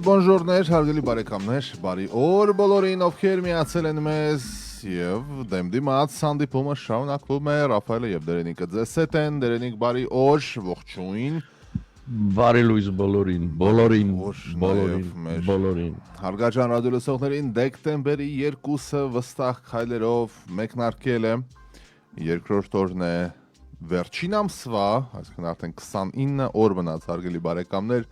Բոնժորներ, հարգելի բարեկամներ, բարի օր բոլորին, ովքեր միացել են մեզ եւ դեմ դիմաց հանդիպումը շարունակվում է Ռաֆայելը եւ Դերենիկը ձեզ հետ են, Դերենիկ բարի օր, ողջույն։ Բարի լույս բոլորին։ Հարգարժան ռադիոլսողներին դեկտեմբերի 2-ը վստահ քայլերով մեկնարկել է, երկրորդ օրն է վերջին ամսվա, այսինքն արդեն 29 օր մնաց հարգելի բարեկամներ,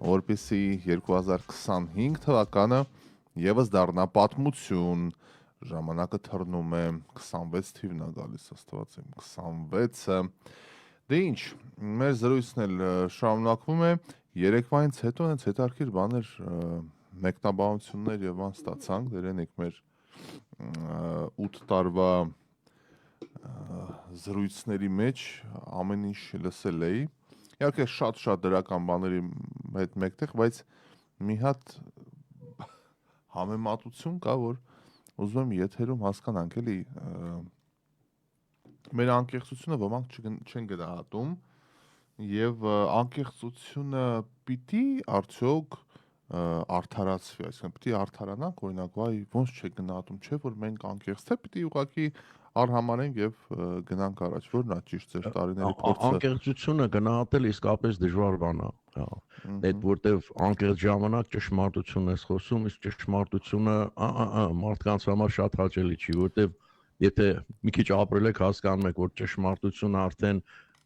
որպեսզի 2025 թվականը եւս դառնա պատմություն, ժամանակը թռնում է 26 թիվն է գալիս, աստված իմ 26-ը։ Դե ինչ, մեր զրույցն էլ շարունակվում է, երեկվայից հետո հենց հետարքիր բաներ մեկնաբանություններ եւ բան ստացանք, դերենիկ մեր 8 տարվա զրույցների մեջ ամեն ինչ լսել էի։ Իհարկե շատ դրական բաների հետ մեկտեղ, բայց մի հատ համեմատություն կա, որ ուզում եմ եթերում հասկանանք, էլի մեր անկեղծությունը ոմանք չեն գնահատում եւ անկեղծությունը պիտի արդյոք արդարացվի, այսինքն պիտի արդարանանք, օրինակ, վայ, ոնց չէ գնահատում, չէ որ մենք անկեղծ, թե պիտի ուղղակի արհամարենք եւ գնանք առաջ, որն է ճիշտ ձեր տարիների փորձը։ Անկեղծությունը գնահատել իսկապես դժվար բան է։ Այդ որտեվ անկեղծ ժամանակ ճշմարտություն ես խոսում, իսկ ճշմարտությունը մարդկանց համար շատ հաճելի չի, որտեվ եթե մի քիչ ապրել եք, հասկանում եք, որ ճշմարտությունը արդեն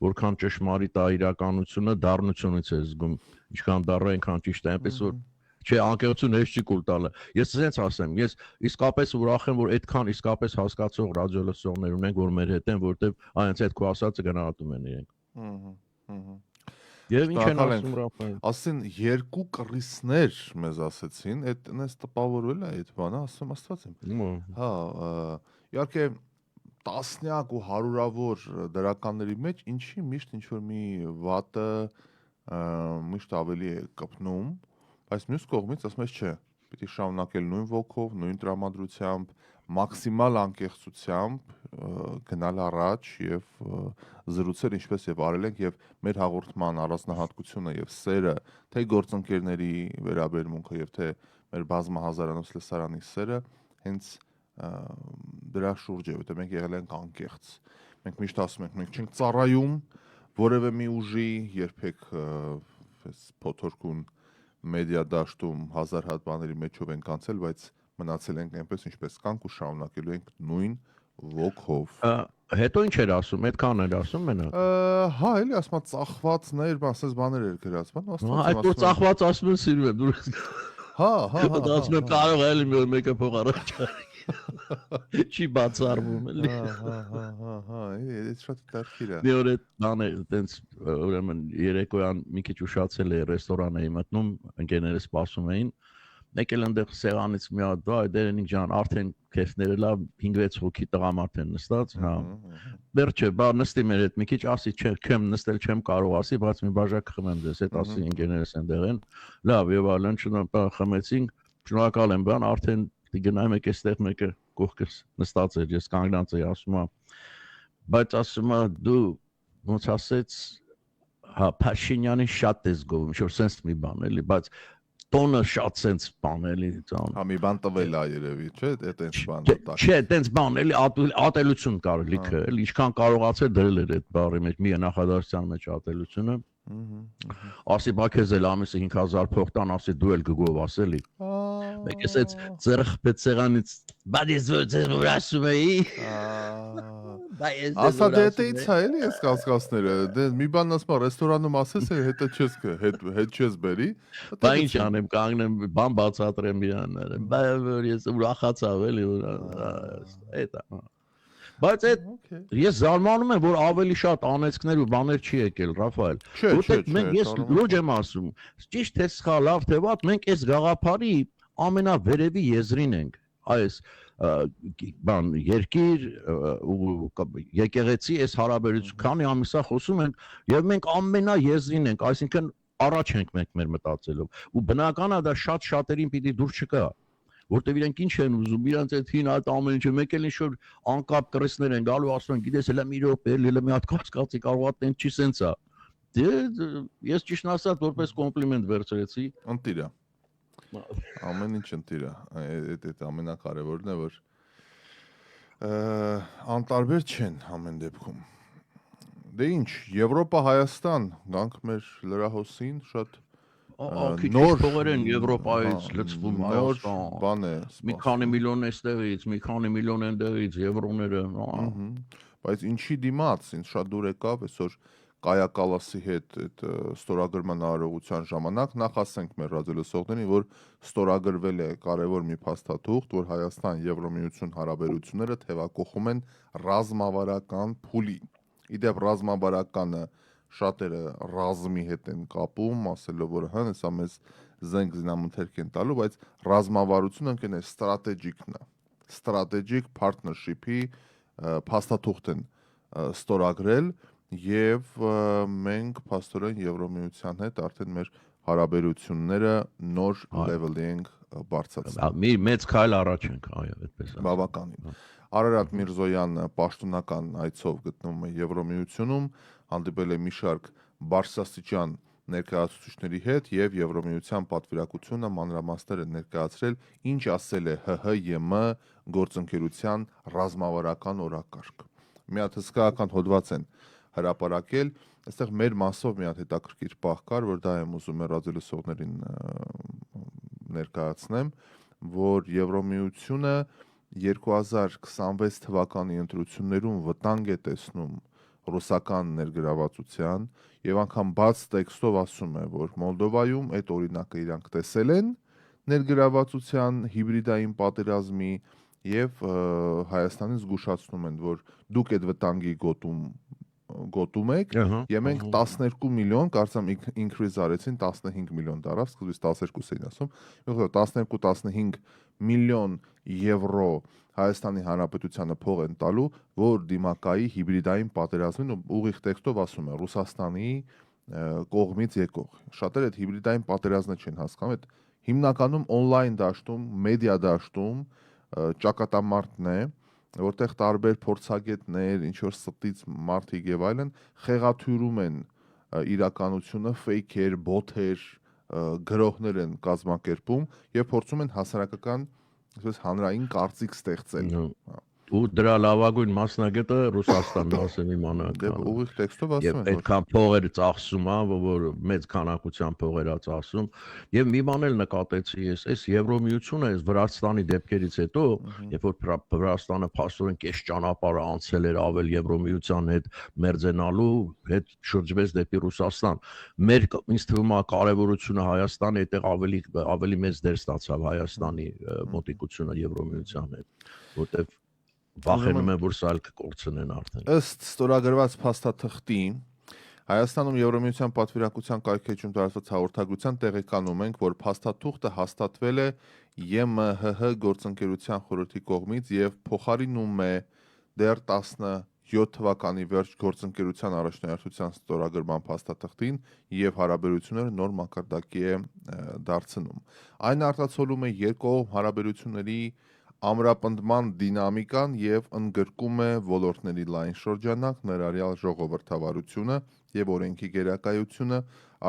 որքան ճշմարիտ է իրականությունը, դառնությունից է զգում, ինչքան դառը, այնքան ճիշտ է, այնպես որ չէ, անկեղծությունը հեշտ չի կուլ տալը։ Ես ցենց ասեմ, ես իսկապես ուրախ եմ, որ այդքան իսկապես հասկացող ռադիոլսողներ ունենք, որ մեր հետ են, որտեվ այնց այդ քո ասածը գնահատում են իրենք։ Եվ ինչ են ասում Ռաֆայել։ Ասեն երկու կռիսներ մեզ ասեցին, այդ այնպես տպավորվել է այդ բանը, ասում աստված իմ։ Հա, իհարկե տասնյակ ու հարյուրավոր դրականների մեջ ինչի միշտ ինչ որ մի վատը միշտ ավելի է կպնում, բայց մյուս կողմից ասում ես չէ, պիտի շարունակել նույն ոգով, նույն տրամադրությամբ, մաքսիմալ անկեղծությամբ գնալ առաջ եւ զրուցել ինչպես եւ արել ենք եւ մեր հաղորդման առանձնահատկությունը եւ սերը, թե գործընկերների վերաբերմունքը եւ թե մեր բազմահազարանոց լսարանի սերը հենց դրա շուրջ է, որտեղ մենք եղել ենք անկեղծ։ Մենք միշտ ասում ենք, մենք չենք ծառայում որևէ մի ուժի, երբեք այս փոթորկուն մեդիա դաշտում հազար հատ բաների մեջով ենք անցել, բայց մնացել ենք այնպես ինչպես կանք ու շարունակելու ենք նույն ոգով։ Հետո ինչ էր ասում, այդքան էր ասում մենակ։ Հա, էլի ասում ծախվածներ, ասես բաներ էր գրած, բան աստված։ Այդ որ ծախված ասում են սիրում եմ, դուրս։ Հա։ Դասում եմ կարող է էլի մեկը փող առաջ։ Չի բացառվում էլի։ Հա, այդ շատ դարքիր է։ Մի օր այդ բանը այտենց ուրեմն երեկոյան մի քիչ ուշացել է ռեստորան էի մտնում, ընկերները սպասում էին։ Եկել այնտեղ սեղանից մի հատ վայ Դերենիկ ջան, արդեն քեֆները լավ 5-6 հոգի տղամարդ են նստած, հա։ Դեռ չէ, բա նստի մեր հետ մի քիչ, ասի չէ, չեմ նստել, չեմ կարող, ասի, բայց մի բաժակ խմեմ ձեզ հետ, ասի ընկերներս այնտեղ են։ Լավ, եւ լանչը խմեցինք, շնորհակալ եմ, բան, արդեն գնայինք եք այստեղ մեկը կողքս նստած էր, ես կանգնած էի, ասում եմ, բայց ասում եմ դու ոնց ասեց, հա Փաշինյանին շատ ես գովում, ինչ որ sense մի բան էլի, բայց տոնը շատ sense բան էլի ցան։ Հա մի բան տվել է երևի, չէ՞, այտենց բան տակ։ Չէ, այտենց բան էլի ատելություն կար լիքը, էլի ինչքան կարողացել դրել էր այդ բառի մեջ, մի նախադասության մեջ ատելությունը։ Ասի բա քեզ էլ ամիսը 5000 փող տան, ասի դու էլ գգով ասելի։ Մեկ էս ծերխպետ սեղանից բայց ես որ ասում էի։ Ասա դե էից է էլի այս կասկածները։ Դե մի բան ասում ռեստորանում ասես հետը չես հետ չես բերի։ Բա ինչ անեմ, կանգնեմ բան բացատրեմ իրանները։ Բա որ ես ուրախացավ էլի այդ է։ Բայց այդ ես զարմանում եմ, որ ավելի շատ անեծքներ ու բաներ չի եկել, Ռաֆայել։ Որտեղ մենք ես լուրջ եմ ասում, ճիշտ թե սխալ, լավ թե վատ, մենք այս գաղափարի ամենավերևի եզրին ենք։ Այս բան երկիր ու եկեղեցի այս հարաբերություն քանի ամիսա խոսում ենք եւ մենք ամենաեզրին ենք, այսինքն առաջ ենք մենք մեր մտածելով։ Ու բնական է դա շատերին պիտի դուր չգա։ Որտեւ իրենք ինչ են ուզում, իրանց այդ հին այդ ամեն ինչը մեկ էլ ինչ որ անկապ կրեսներ են գալու, ասում են, գիտես, հələ մի րոպե, հələ մի հատ կասկածի կարող է տենց չի սենցա։ Դե ես ճիշտ ասած որպես կոմպլիմենտ վերցրեցի։ Ընտիրա։ ամեն ինչ ընտիր է, այդ ամենակարևորն է, որ անտարբեր չեն ամեն դեպքում։ Դե ինչ, Եվրոպա, Հայաստան, գանք մեր լրահոսին, շատ նոր փողեր են Եվրոպայից լցվում նոր Հայաստան։ բան է Մի քանի միլիոն էստեղից, մի քանի միլիոն այնտեղից եվրոները։ Բայց ինչի դիմաց, ինձ շատ դուր եկավ այսօր Կայա Կալասի հետ այդ ստորագրման արարողության ժամանակ նախ ասենք մեր ռադիոլսողներին, որ ստորագրվել է կարևոր մի փաստաթուղթ, որ Հայաստան-Եվրոմիություն հարաբերությունները թևակողում են ռազմավարական փուլի։ Իդեպ ռազմավարականը շատերը ռազմի հետ են կապում, ասելով որ հեսա մեզ զենք զինամթերք են տալու, բայց ռազմավարությունը ընկեն է ստրատեջիկն է։ Strategic partnership-ի փաստաթուղթ են ստորագրել եւ մենք փաստորեն Եվրոմիության հետ արդեն մեր հարաբերությունները նոր level-ի ենք բարձրացնում։ Մի մեծ քայլ առաջ ենք, այո, այդպես է։ Բավականին։ Արարատ Միրզոյանը պաշտոնական այցով գտնվում է Եվրոմիությունում, հանդիպել է մի շարք բարձրաստիճան ներկայացուցիչների հետ եւ Եվրոմիության պատվիրակությունը մանրամասներ է ներկայացրել, ինչ ասել է ՀՀ-ԵՄ գործընկերության ռազմավարական օրակարգ։ Մի հատ հսկայական հոդված են հրապարակել, այստեղ մեր մասով մի հատ հետաքրքիր պահ կար, որ դա եմ ուզում եմ ռադիոլսողներին ներկայացնեմ, որ Եվրոմիությունը 2026 թվականի ընտրություններում վտանգ է տեսնում ռուսական ներգրավվածության եւ անգամ բաց տեքստով ասում է, որ Մոլդովայում այդ օրինակը իրանք տեսել են ներգրավվածության հիբրիդային պատերազմի եւ Հայաստանին զգուշացնում են, որ դուք այդ վտանգի գոտում եք եւ մենք 12 միլիոն, կարծեմ increase արեցին 15 միլիոն դարավ, սկզբից 12 էին ասում, 12-15 միլիոն եվրո Հայաստանի Հանրապետությանը փող են տալու, որ դիմակայի հիբրիդային պատերազմին ուղիղ տեքստով ասում է Ռուսաստանի կողմից եկող։ Շատերը այդ հիբրիդային պատերազմը չեն հասկանում, այդ հիմնականում on-line դաշտում, մեդիա դաշտում ճակատամարտն է, որտեղ տարբեր փորձագետներ, ինչ որ ստից մարդիկ եւ այլն խեղաթյուրում են իրականությունը, ֆեյքեր, բոթեր, գրողներ են կազմակերպում եւ փորձում են հասարակական այսպես հանրային կարծիք ստեղծել։ Ու դրա լավագույն մասնագետը Ռուսաստանն ասեմ իմանալու։ Դե ուղիղ տեքստով ասում են, որ այդքան փողեր ծախսում է, որ մեծ քանակության փողեր է ծախսում, եւ մի բան էլ նկատեցի ես, այս Եվրոմիությունը այս Վրաստանի դեպքերից հետո, երբ որ Վրաստանը փաստորեն կես ճանապարհը անցել էր ավել Եվրոմիության հետ մերձենալու, հետ շրջվեց դեպի Ռուսաստան։ Մեր ինձ թվում է կարևորությունը Հայաստանի այդտեղ ավելի մեծ դեր ստացավ Հայաստանի մոտիկությունը Եվրոմիության հետ, որտեղ վախենում եմ, որ սա էլ կկորցնեն արդեն։ Ըստ ստորագրված փաստաթղթի Հայաստանում Եվրոմիության պատվիրակության կայքեջում տարածված հաղորդագրության տեղեկանում ենք, որ փաստաթուղթը հաստատվել է ԵՄՀՀ գործընկերության խորհրդի կողմից եւ փոխարինում է դեռ 17 թվականի վերջ գործընկերության առաջնահերթության ստորագրման փաստաթղթին եւ հարաբերությունները նոր մակարդակի է դարձնում։ Այն արտացոլում է երկկողմ հարաբերությունների ամրապնդման դինամիկան եւ ընդգրկում է ոլորտների լայն շրջանակ, ներառյալ ժողովրդավարությունը եւ օրենքի գերակայությունը,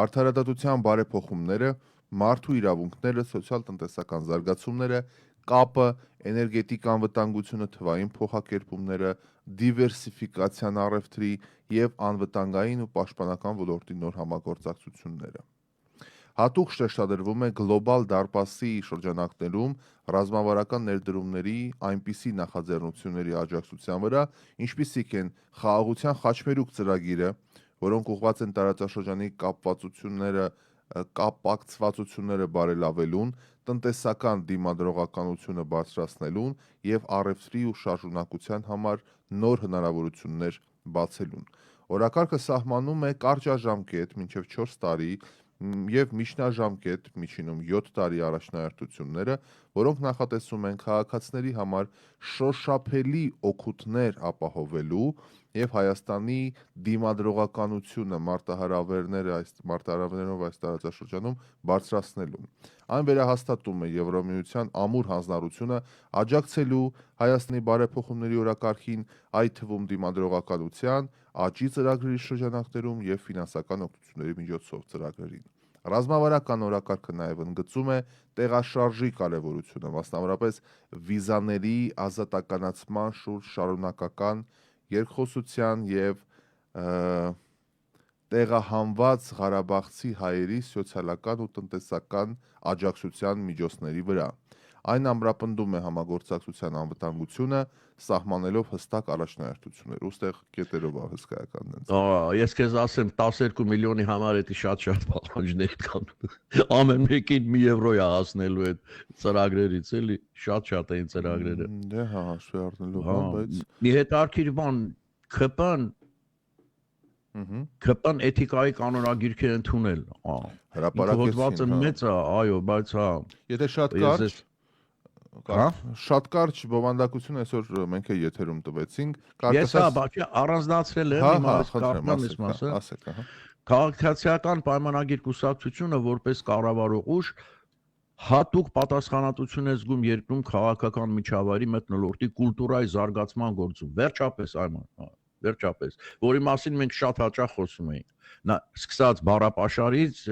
արդարադատության բարեփոխումները, մարդու իրավունքները, սոցիալ-տնտեսական զարգացումները, կապը, էներգետիկ անվտանգությունը, թվային փոխակերպումները, դիվերսիֆիկացիան առևտրի եւ անվտանգային ու պաշտպանական ոլորտի նոր համագործակցությունները։ Հատուկ շեշտադրվում է գլոբալ դարպասի շրջանակներում ռազմավարական ներդրումների այնպիսի նախաձեռնությունների աջակցության վրա, ինչպիսիք են խաղաղության խաչմերուկ ծրագիրը, որոնք ուղղված են տարածաշրջանի կապակցվածությունները բարելավելուն, տնտեսական դիմադրողականությունը բարձրացնելուն եւ առևտրի ու շարժունակության համար նոր հնարավորություններ բացելուն։ Օրակարգը սահմանում է կարճաժամկետ մինչև 4 տարի եւ միջնաժամկետ միջինում 7 տարի առաջնահերթությունները, որոնք նախատեսում են քաղաքացիների համար շոշափելի օգուտներ ապահովելու եւ Հայաստանի դիմադրողականությունը մարտահրավերներով այս տարածաշրջանում բարձրացնելուն։ Այն վերահաստատում է Եվրոմիության ամուր հանձնառությունը աջակցելու Հայաստանի բարեփոխումների օրակարգին, այդ թվում դիմադրողականության, աճի ծրագրերի շրջանակներում եւ ֆինանսական օգնությունների միջոցով ծրագրերին։ Ռազմավարական օրակարգը նաև ընդգծում է տեղաշարժի կարևորությունը, մասնավորապես վիզաների ազատականացման շուրջ շարունակական երկխոսության եւ տեղահանված Ղարաբաղցի հայերի սոցիալական ու տնտեսական աջակցության միջոցների վրա։ Այն ամրապնդում է համագործակցության անվտանգությունը, սահմանելով հստակ առաջնահերթություններ։ Ուստեղ կետերով է հսկայական դենց։ Ես քեզ ասեմ 12 միլիոնի համար էդի շատ պահանջներ կան։ Ամեն մեկին մի եվրո է հասնելու այդ ծրագրերից, էլի, շատ էին ծրագրերը։ Դե հա, հաշվի առնելով, բայց մի հետարքիր բան ԿՊ-ն էթիկայի կանոնագիրքը ընդունել։ Հրապարակեցին, մեծ է, այո, բայց հա։ Եթե շատ կարճ բովանդակություն այսօր մենք է եթերում տվեցինք, Ես հա, բաճի առանձնացրել եմ իմ ասեք, Քաղաքացիական պայմանագիր կուսակցությունը որպես կառավարող ուժ հատուկ պատասխանատվություն է զգում երկրում քաղաքական միջավայրի մթնոլորտի կուլտուրայի զարգացման գործում։ Վերջապես, որի մասին մենք շատ հաճախ խոսում էինք։ Սկսած բառապաշարից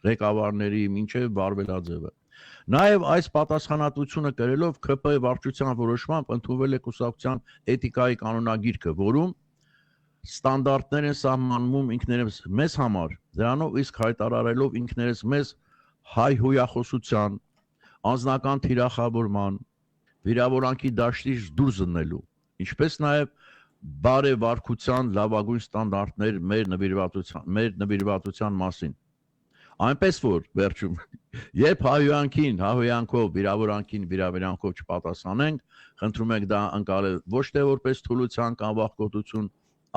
ղեկավարների մինչև Բարբելաձևը։ Նաև այս պատասխանատվությունը կրելով ԿՊ վարչության որոշմամբ ընդունվել է կուսակցության էթիկայի կանոնագիրքը, որում ստանդարտներ են սահմանվում ինքներս մեզ համար, դրանով իսկ հայտարարելով ինքներս մեզ հայհոյախոսության, անձնական թիրախավորման, վիրավորանքի դաշտից դուրս զննելու, ինչպես նաև բարեվարքության լավագույն ստանդարտներ մեր նվիրվածության մասին։ Այնպես որ վերջում երբ հայհոյանքով, վիրավորանքով չպատասխանենք, խնդրում ենք դա ընկալել ոչ թե որպես թուլության կամ վախկոտություն,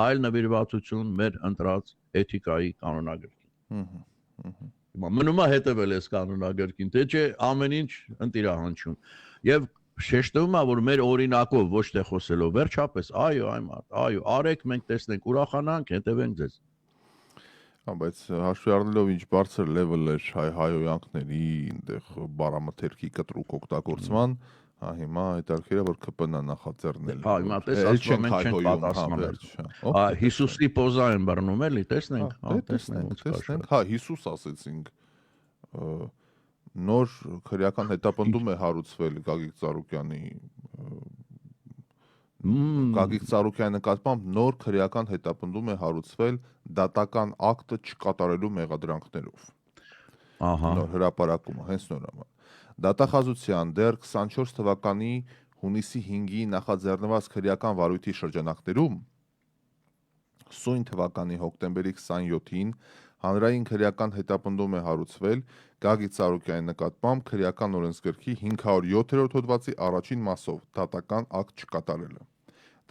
այլ նվիրվածություն մեր ընտրած էթիկայի կանոնագրքին։ Մնում է հետևել այս կանոնագրքին, թե չէ ամեն ինչ ընտիրահանչում։ Եվ շեշտվում է, որ մեր օրինակով ոչ թե խոսելով, վերջապես, այո, արեք, մենք տեսնենք, ուրախանանք, հետևենք ձեզ։ Բայց հաշվի առնելով ինչ բարձր level էր հայհոյանքների, այնտեղ բարամթերքի կտրուկ օգտագործման, հա հիմա հետարքերը որ ԿՊ-ն է նախաձեռնել։ Հա, հիմա տես ասում մենք չենք պատասխանել։ Հիսուսի պոզա են բռնում էլի, տեսնենք, հա Հիսուս ասեցինք։ Նոր քրեական հետապնդում է հարուցվել Գագիկ Ծառուկյանի նկատմամբ նոր քրեական հետապնդում է հարուցվել դատական ակտը չկատարելու մեղադրանքներով։ Նոր հրապարակումը, հենց նոր ամա։ Դատախազության դեռ 24 թվականի հունիսի 5-ի նախաձեռնված քրեական վարույթի շրջանակներում սույն թվականի հոկտեմբերի 27-ին հանրային քրեական հետապնդում է հարուցվել Գագիկ Ծառուկյանի նկատմամբ քրեական օրենսգրքի 507-րդ հոդվածի առաջին մասով դատական ակտ չկատարելը։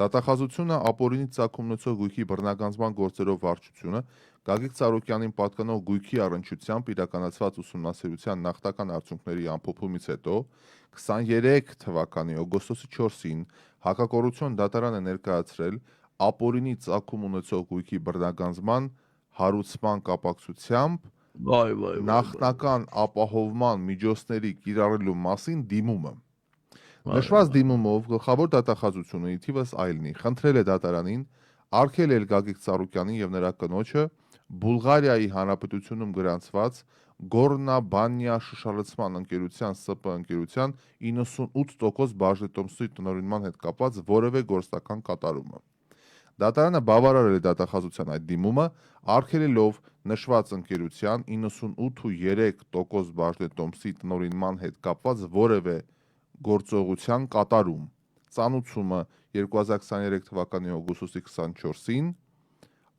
Դատախազությունը ապօրինի ծագում ունեցող գույքի բռնագանձման գործերով վարչությունը Գագիկ Ծառուկյանին պատկանող գույքի առնչությամբ իրականացված ուսումնասիրության նախնական արդյունքների ամփոփումից հետո 23 թվականի օգոստոսի 4-ին հակակոռուպցիոն դատարան է ներկայացրել ապօրինի ծագում ունեցող գույքի բռնագանձման հարուցման կապակցությամբ նախնական ապահովման միջոցների կիրառելու մասին դիմումը։ Նշված դիմումով գլխավոր դատախազությունը ի թիվս այլնի խնդրել է դատարանին արգելել Գագիկ Ծառուկյանին եւ նրա կնոջը Բուլղարիայի Հանրապետությունում գրանցված Գորնա-Բանյա շշալցման ընկերության ՍՊ ընկերության 98% բաժնետոմսի տնօրինման հետ կապված որևէ գործնական կատարումը։ Դատարանը բավարարել է դատախազության այդ դիմումը, արգելելով նշված ընկերության 98.3% բաժնետոմսի տնօրինման հետ կապված որևէ գործողության կատարում։ Ծանուցումը 2023 թվականի օգոստոսի 24-ին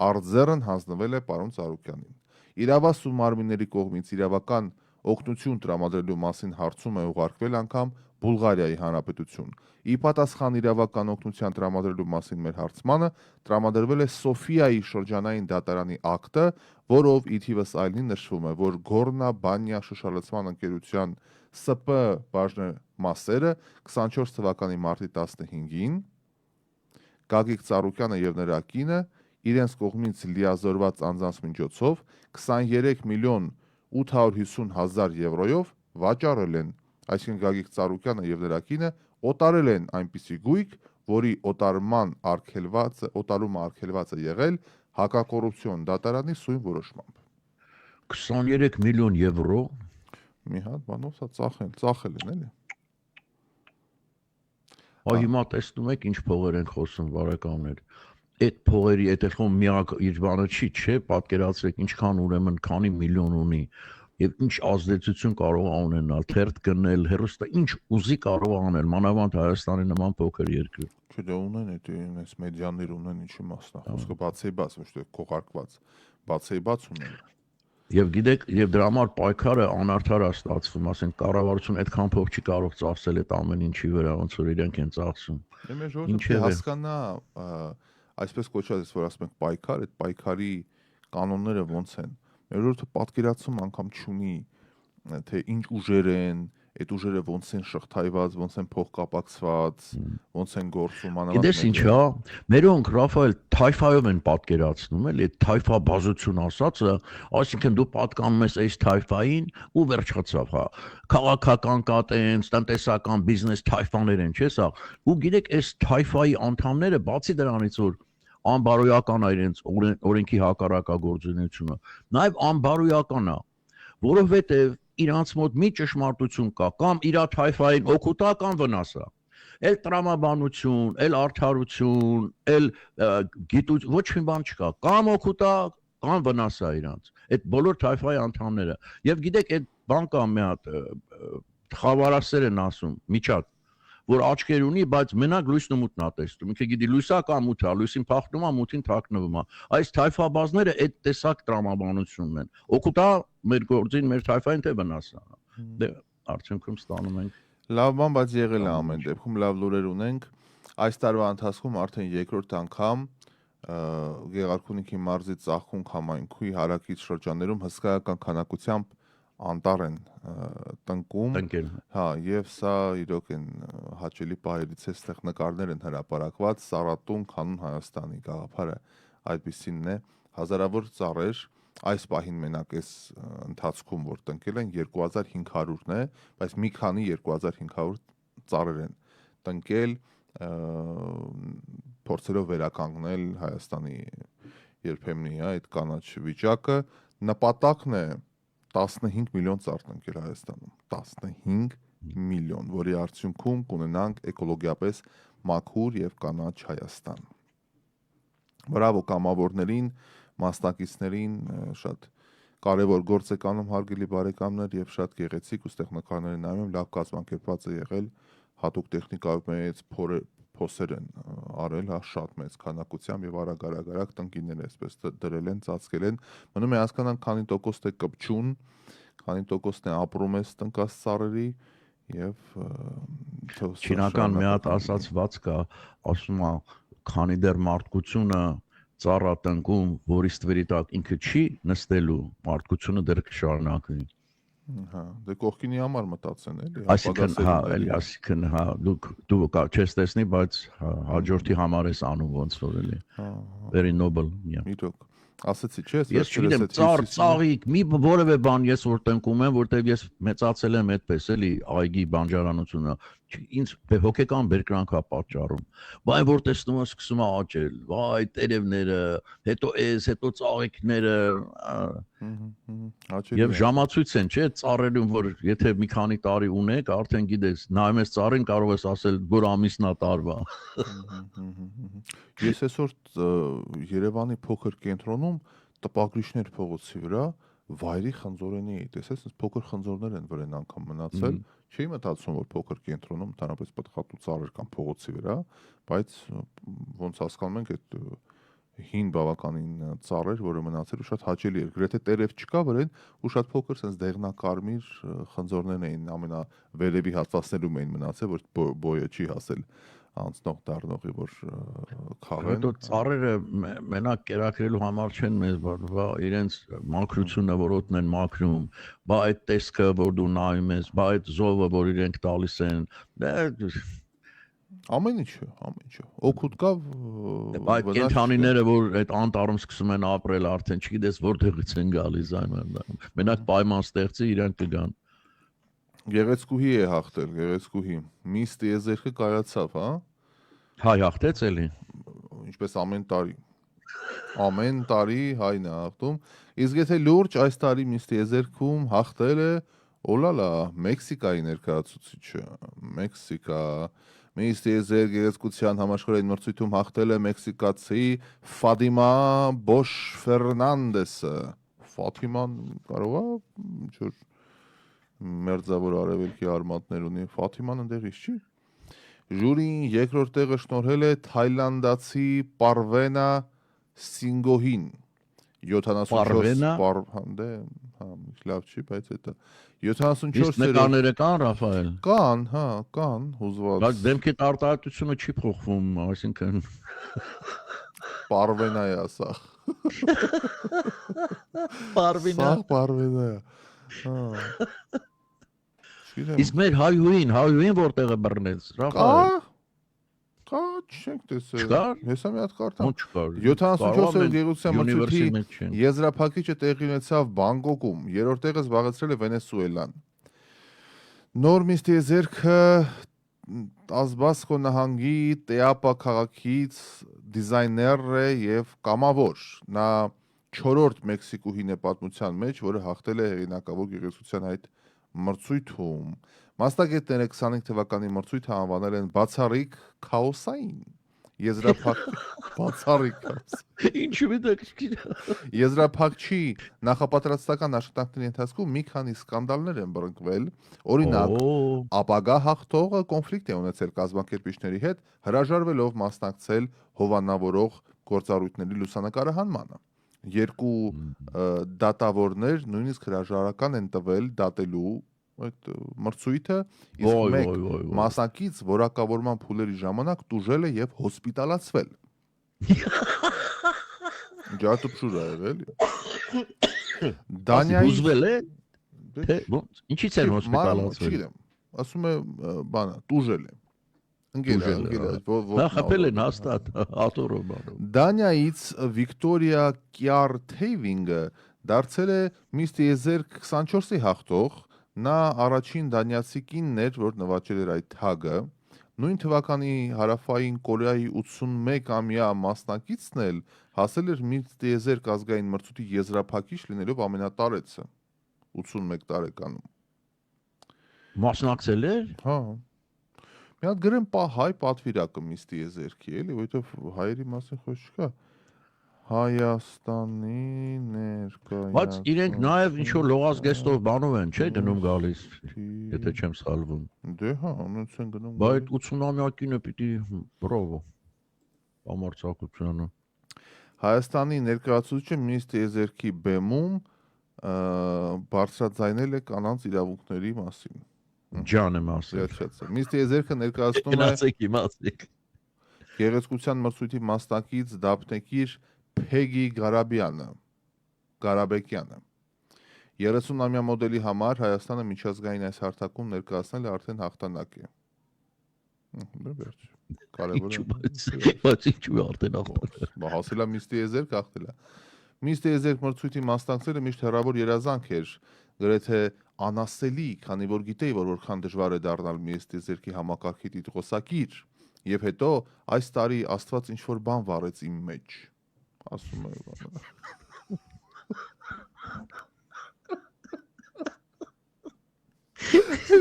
արձեռն հանձնվել է պարոն Ծառուկյանին։ Իրավասու մարմինների կողմից իրավական օգնություն տրամադրելու մասին հարցում է ուղարկվել անգամ Բուլղարիայի Հանրապետություն։ Ի պատասխան իրավական օգնության տրամադրելու մասին մեր հարցմանը տրամադրվել է Սոֆիայի շրջանային դատարանի ակտը, որով ի թիվս այլնի նշվում է, որ Գորնա-Բանյա շշալցման ընկերության ՍՊ բաժնեմասերը 24 թվականի մարտի 15-ին Գագիկ Ծառուկյանը եւ նրա կինը իրենց կողմից լիազորված անձանց միջոցով 23 միլիոն 850 հազար եվրոյով վաճառել են, այսինքն Գագիկ Ծառուկյանը եւ նրա կինը օտարել են այնպիսի գույք, որի օտարումը արգելված է եղել հակակոռուպցիոն դատարանի սույն որոշմամբ։ 23 միլիոն եվրո մի հատ բանով սա ծախել են էլի։ Այ հիմա տեսնում եք ինչ փողեր են խոսում բարեկամներ։ Այդ փողերի այդ ეხոմ միակ իր բանը չի, չէ, պատկերացրեք ինչքան ուրեմն քանի միլիոն ունի եւ ինչ ազդեցություն կարող է ունենալ, թերթ գնել, հերոստա ինչ ուզի կարող է անել, մանավանդ Հայաստանի նման փոքր երկրում։ Չէ, դա ունեն այս մեդիաներ ունեն ինչի մասն է, խոսքը բացի բաց, ոչ թե քողարկված, բացի բաց ունեն։ Եվ գիտեք, եւ դրա համար պայքարը անարդար է ստացվում, ասենք կառավարությունը այդքան փող չի կարող ծախսել այդ ամեն ինչի վրա, ոնց որ իրենք են ծախսում։ Ինչի հասկանա, այսպես կոչված, որ ասում ենք պայքար, այդ պայքարի կանոնները ոնց են։ Մեր ժողովուրդը պատկերացում անգամ չունի, թե ինչ ուժեր են, այդ ուժերը ոնց են շղթայված, ոնց են փոխկապակցված, ոնց են գործում անանալ։ Գիտես ինչ է, մերոնք Ռաֆայել թայֆայով են պատկերացնում, էլի այդ թայֆաբազություն ասածը, այսինքն դու պատկանում ես այս թայֆային ու վերջացավ, հա։ Քաղաքական կատենց, տնտեսական բիզնես թայֆաներ են, չէ՞ սա։ Ու գիտեք, այս թայֆայի անդամները բացի դրանից որ անբարոյական է իրենց օրենքի հակառակագործունեությունը, նաև անբարոյական է, որովհետև իրանց մոտ մի ճշմարտություն կա, կամ իրա թայֆային օգուտա կամ վնասա։ Էլ տրամաբանություն, էլ արդարություն, էլ գիտություն, ոչ մի բան չկա, կամ օգուտա, կամ վնասա իրանց։ Այդ բոլոր թայֆայի անդամները։ Եվ գիտեք, այդ բան կա մի հատ խավարասեր են ասում, միջակ, որ աչքեր ունի, բայց մենակ լույսն ու մութն է տեսնում։ Ինքը գիտի լույսա կամ մութ է, լույսին փախնում է, մութին թաքնվում է։ Այս թայֆաբազները այդ տեսակ տրամաբանությունն են։ Օգուտա մեր գործին, մեր թայֆային թե վնասա։ Դե արդյունքում ստանում ենք։ Լավ բան, բայց եղել է ամեն դեպքում լավ լուրեր ունենք։ Այս տարվա ընթացքում արդեն երկրորդ անգամ Գեղարքունիքի մարզի Ծաղկունք համայնքի հարակից շրջաններում հսկայական քանակությամբ անտառ են տնկում, հա, եւ սա իրոք են հաճելի պահերից է, այստեղ նկարներ են հրապարակված, Սարատուն, Քանուն Հայաստանի գաղափարը այդպիսինն է, հազարավոր ծառեր այս պահին մենակ այս ընթացքում որ տնկել են 2500-ն է, բայց մի քանի 2500 ծառեր են տնկել, փորձելով վերականգնել Հայաստանի երբեմնի այդ կանաչ վիճակը, նպատակն է 15 միլիոն ծառ տնկել Հայաստանում, 15 միլիոն, որի արդյունքում կունենանք էկոլոգիապես մաքուր եւ կանաչ Հայաստան։ Բրավո կամավորներին, մասնակիցներին, շատ կարևոր գործ եք անում հարգելի բարեկամներ եւ շատ գեղեցիկ ու ստեղ նկարները նայում եմ, լավ կազմակերպված է եղել, հատուկ տեխնիկայով մեծ փոսեր են արել, հա, շատ մեծ քանակությամբ եւ արագ տնկիներ այսպես դրել են, ծածկել են։ Մնում է հասկանալ քանի տոկոսն է կպչուն, քանի տոկոսն է ապրում է տնկած ծառերի եւ չինական մի հատ ասացված կա, ասում է, քանի դեռ մարդկությունը ծառա տնկում, որի ստվերի տակ ինքը չի նստելու, մարդկությունը դեռ կշարունակվի։ Հա, դե կողքինի համար մտածեն էլի, այսինքն հա, էլի, այսինքն հա, դու չես տեսնի, բայց հաջորդի համար ես անում ոնց որ էլի։ Very noble, yeah։ Իրոք, ասեցի, չէ՞, ես չգիտեմ, ծաղիկ, մի որևէ բան ես որ տնկում եմ, որտեվ ես մեծացել եմ այդպես էլի, այգի բանջարանությունը, ինձ հոգեկան բերկրանք է պատճառում։ Բայց որ տեսնում ես սկսում է աճել, վայ, տերևները, հետո հետո ծաղիկները, եւ ժամացույց են, չէ՞, ծառերում, որ եթե մի քանի տարի ունեք, արդեն գիտես, նայում ես ծառին, կարող ես ասել, որ ամիսն է տարվա։ Ես այսօր Երևանի փոքր կենտրոնում տպագրիչներ փողոցի վրա վայրի խնձորենի էի տեսել, այսպես փոքր խնձորներ են վրան անգամ մնացել։ Չէի մտածում, որ փոքր կենտրոնում ընդհանրապես պտղատու ծառեր կան փողոցի վրա, բայց ոնց հասկանում ենք այդ հին բավականին ծառեր, որը մնացել ու շատ հաճելի էր։ Գրեթե տերև չկա վրան ու շատ փոքր sense դեղնակարմիր խնձորներ էին ամենավերևի հատվածներում էին մնացել, որ բոյը չի հասել անցնող դառնողի որ խաղեն։ Հետո ծառերը մենակ կերակրելու համար չեն մեզ, բա իրենց մաքրությունը որ օդն են մաքրում, բա այդ տեսքը որ դու նայում ես, բա այդ զովը որ իրենք տալիս են, ամեն ինչը, օգուտ կա, բայց կենթանիները որ այդ անտառում սկսում են ապրել, արդեն չգիտես որտեղից են գալիս այն, մենակ պայման ստեղծի իրենք կգան։ Գեղեցկուհի է հաղթել, գեղեցկուհի։ Միս տիեզերքը կայացավ, հա։ Հայ հաղթեց էլի։ Ինչպես ամեն տարի։ Ամեն տարի հայն է հաղթում։ Իսկ եթե լուրջ այս տարի Miss Tiezeerk-ում հաղթել է օլալա Մեքսիկայի ներկայացուցիչը։ Մեքսիկա Miss Tiezeerk գեղեցկության համաշխարհային մրցույթում հաղթել է մեքսիկացի Ֆադիմա Բոշ Ֆերնանդեսը։ Ֆաթիման կարող է ինչ-որ մերձավոր արևելքի արմատներ ունի։ Ֆաթիման ընդեղից չի։ Ժյուրին երկրորդ տեղը շնորհել է թայլանդացի Պարվենա Սինգոհին 74 լավ չի, բայց դա 74 Իսկ նկարները կան, Ռաֆայել։ Կան, հա, կան հուզված։ Բայց դեմքի արտահայտությունը չի փոխվում, այսինքն Պարվենա է ասա։ Պարվենա։ Սա Պարվենա է։ Հա։ Իսկ մեր հայուին որտեղ է բռնեց, Ռաֆայել։ Կա, չենք տեսել։ Չկար։ Հեսա մի հատ կարտամ։ Ոնց չկար։ 74-րդ գեղեցկության մրցույթի եզրափակիչը տեղի ունեցավ Բանգկոկում, երրորդ տեղը զբաղեցրել է Վենեսուելան։ Նոր Miss Tiezeerk-ը Ազբասկո նահանգի Տեապա քաղաքից դիզայներ է եւ կամավոր։ Նա 4-րդ մեքսիկուհին է պատմության մեջ, որը հաղթել է հեղինակավոր գեղեցկության այդ մրցույթում։ Մասնագետները 25 թվականի մրցույթը անվանել են բացառիկ քաոսային։ Բացառիկ քաոս։ Ինչու՞ է Եզրափակչի նախապատրաստական աշխատանքների ընթացքում մի քանի սկանդալներ են բռնկվել։ Օրինակ, ապագա հաղթողը կոնֆլիկտ է ունեցել կազմակերպիչների հետ, հրաժարվելով մասնակցել հովանավորող գործառույթների լուսանկարահանմանը։ Երկու դատավորներ նույնիսկ հրաժարական են տվել դատելու այդ մրցույթը, իսկ մեկ մասնակից որակավորման փուլերի ժամանակ տուժել է եւ հոսպիտալացվել։ Ջատուփշուր է եղել։ Դանիայի ուզվել է։ Թե ոնց։ Ինչի՞ց է հոսպիտալացվել։ Չգիտեմ։ Ասում է բանը, տուժել է։ Նա խփել են հաստատ աթորով բանով։ Դանիայից Վիկտորիա Կյարթեյվինգը դարձել է Miss Tiezeerk 24-ի հաղթող։ Նա առաջին դանիացի կինն էր, որ նվաճել էր այդ թագը։ Նույն թվականի հարավային Կորեայի 81-ամյա մասնակիցն էլ հասել էր Miss Tiezeerk ազգային մրցույթի եզրափակիչ լինելով ամենատարեցը 81 տարեկանում։ Մասնակցել էր։ Հա։ Մի հատ գրեմ հայ պատվիրակը Miss Tiezeerk-ի, էլի, որովհետև հայերի մասին խոսք չկա։ Հայաստանի ներկայացուցիչ։ Բայց իրենք նաև ինչ որ լողազգեստով բանով են, չէ՞ գնում գալիս, եթե չեմ սխալվում։ Դե հա, ունենց են գնում։ Բայց 80-ամյակինը պիտի բրավո։ Համարձակությունը։ Հայաստանի ներկայացուցիչը Miss Tiezeerk-ի բեմում բարձրաձայնել է կանանց իրավունքների մասին։ Ջան եմ ասել։ Miss Tiezeerk-ը ներկայացնում է Գնացեք իմացեք։ Գեղեցկության մրցույթի մասնակից դափնեկիր Փեգի Ղարաբեկյանը 30-ամյա մոդելի համար Հայաստանը միջազգային այս հարթակում ներկայացնել է արդեն հաղթանակ է։ Վերջ։ Կարևորը։ Բայց ինչու արդեն հաղթել։ Հասել է Miss Tiezeerk հաղթել է։ Miss Tiezeerk մրցույթի մասնակցելը միշտ հեռավոր երազանք էր, գրեթե անասելի, քանի որ գիտեի, որ որքան դժվար է դառնալ Miss Tiezeerk-ի համակարգի տիտղոսակիր, եւ հետո այս տարի Աստված ինչ որ բան վառեց իմ մեջ։ Ասում է բանը։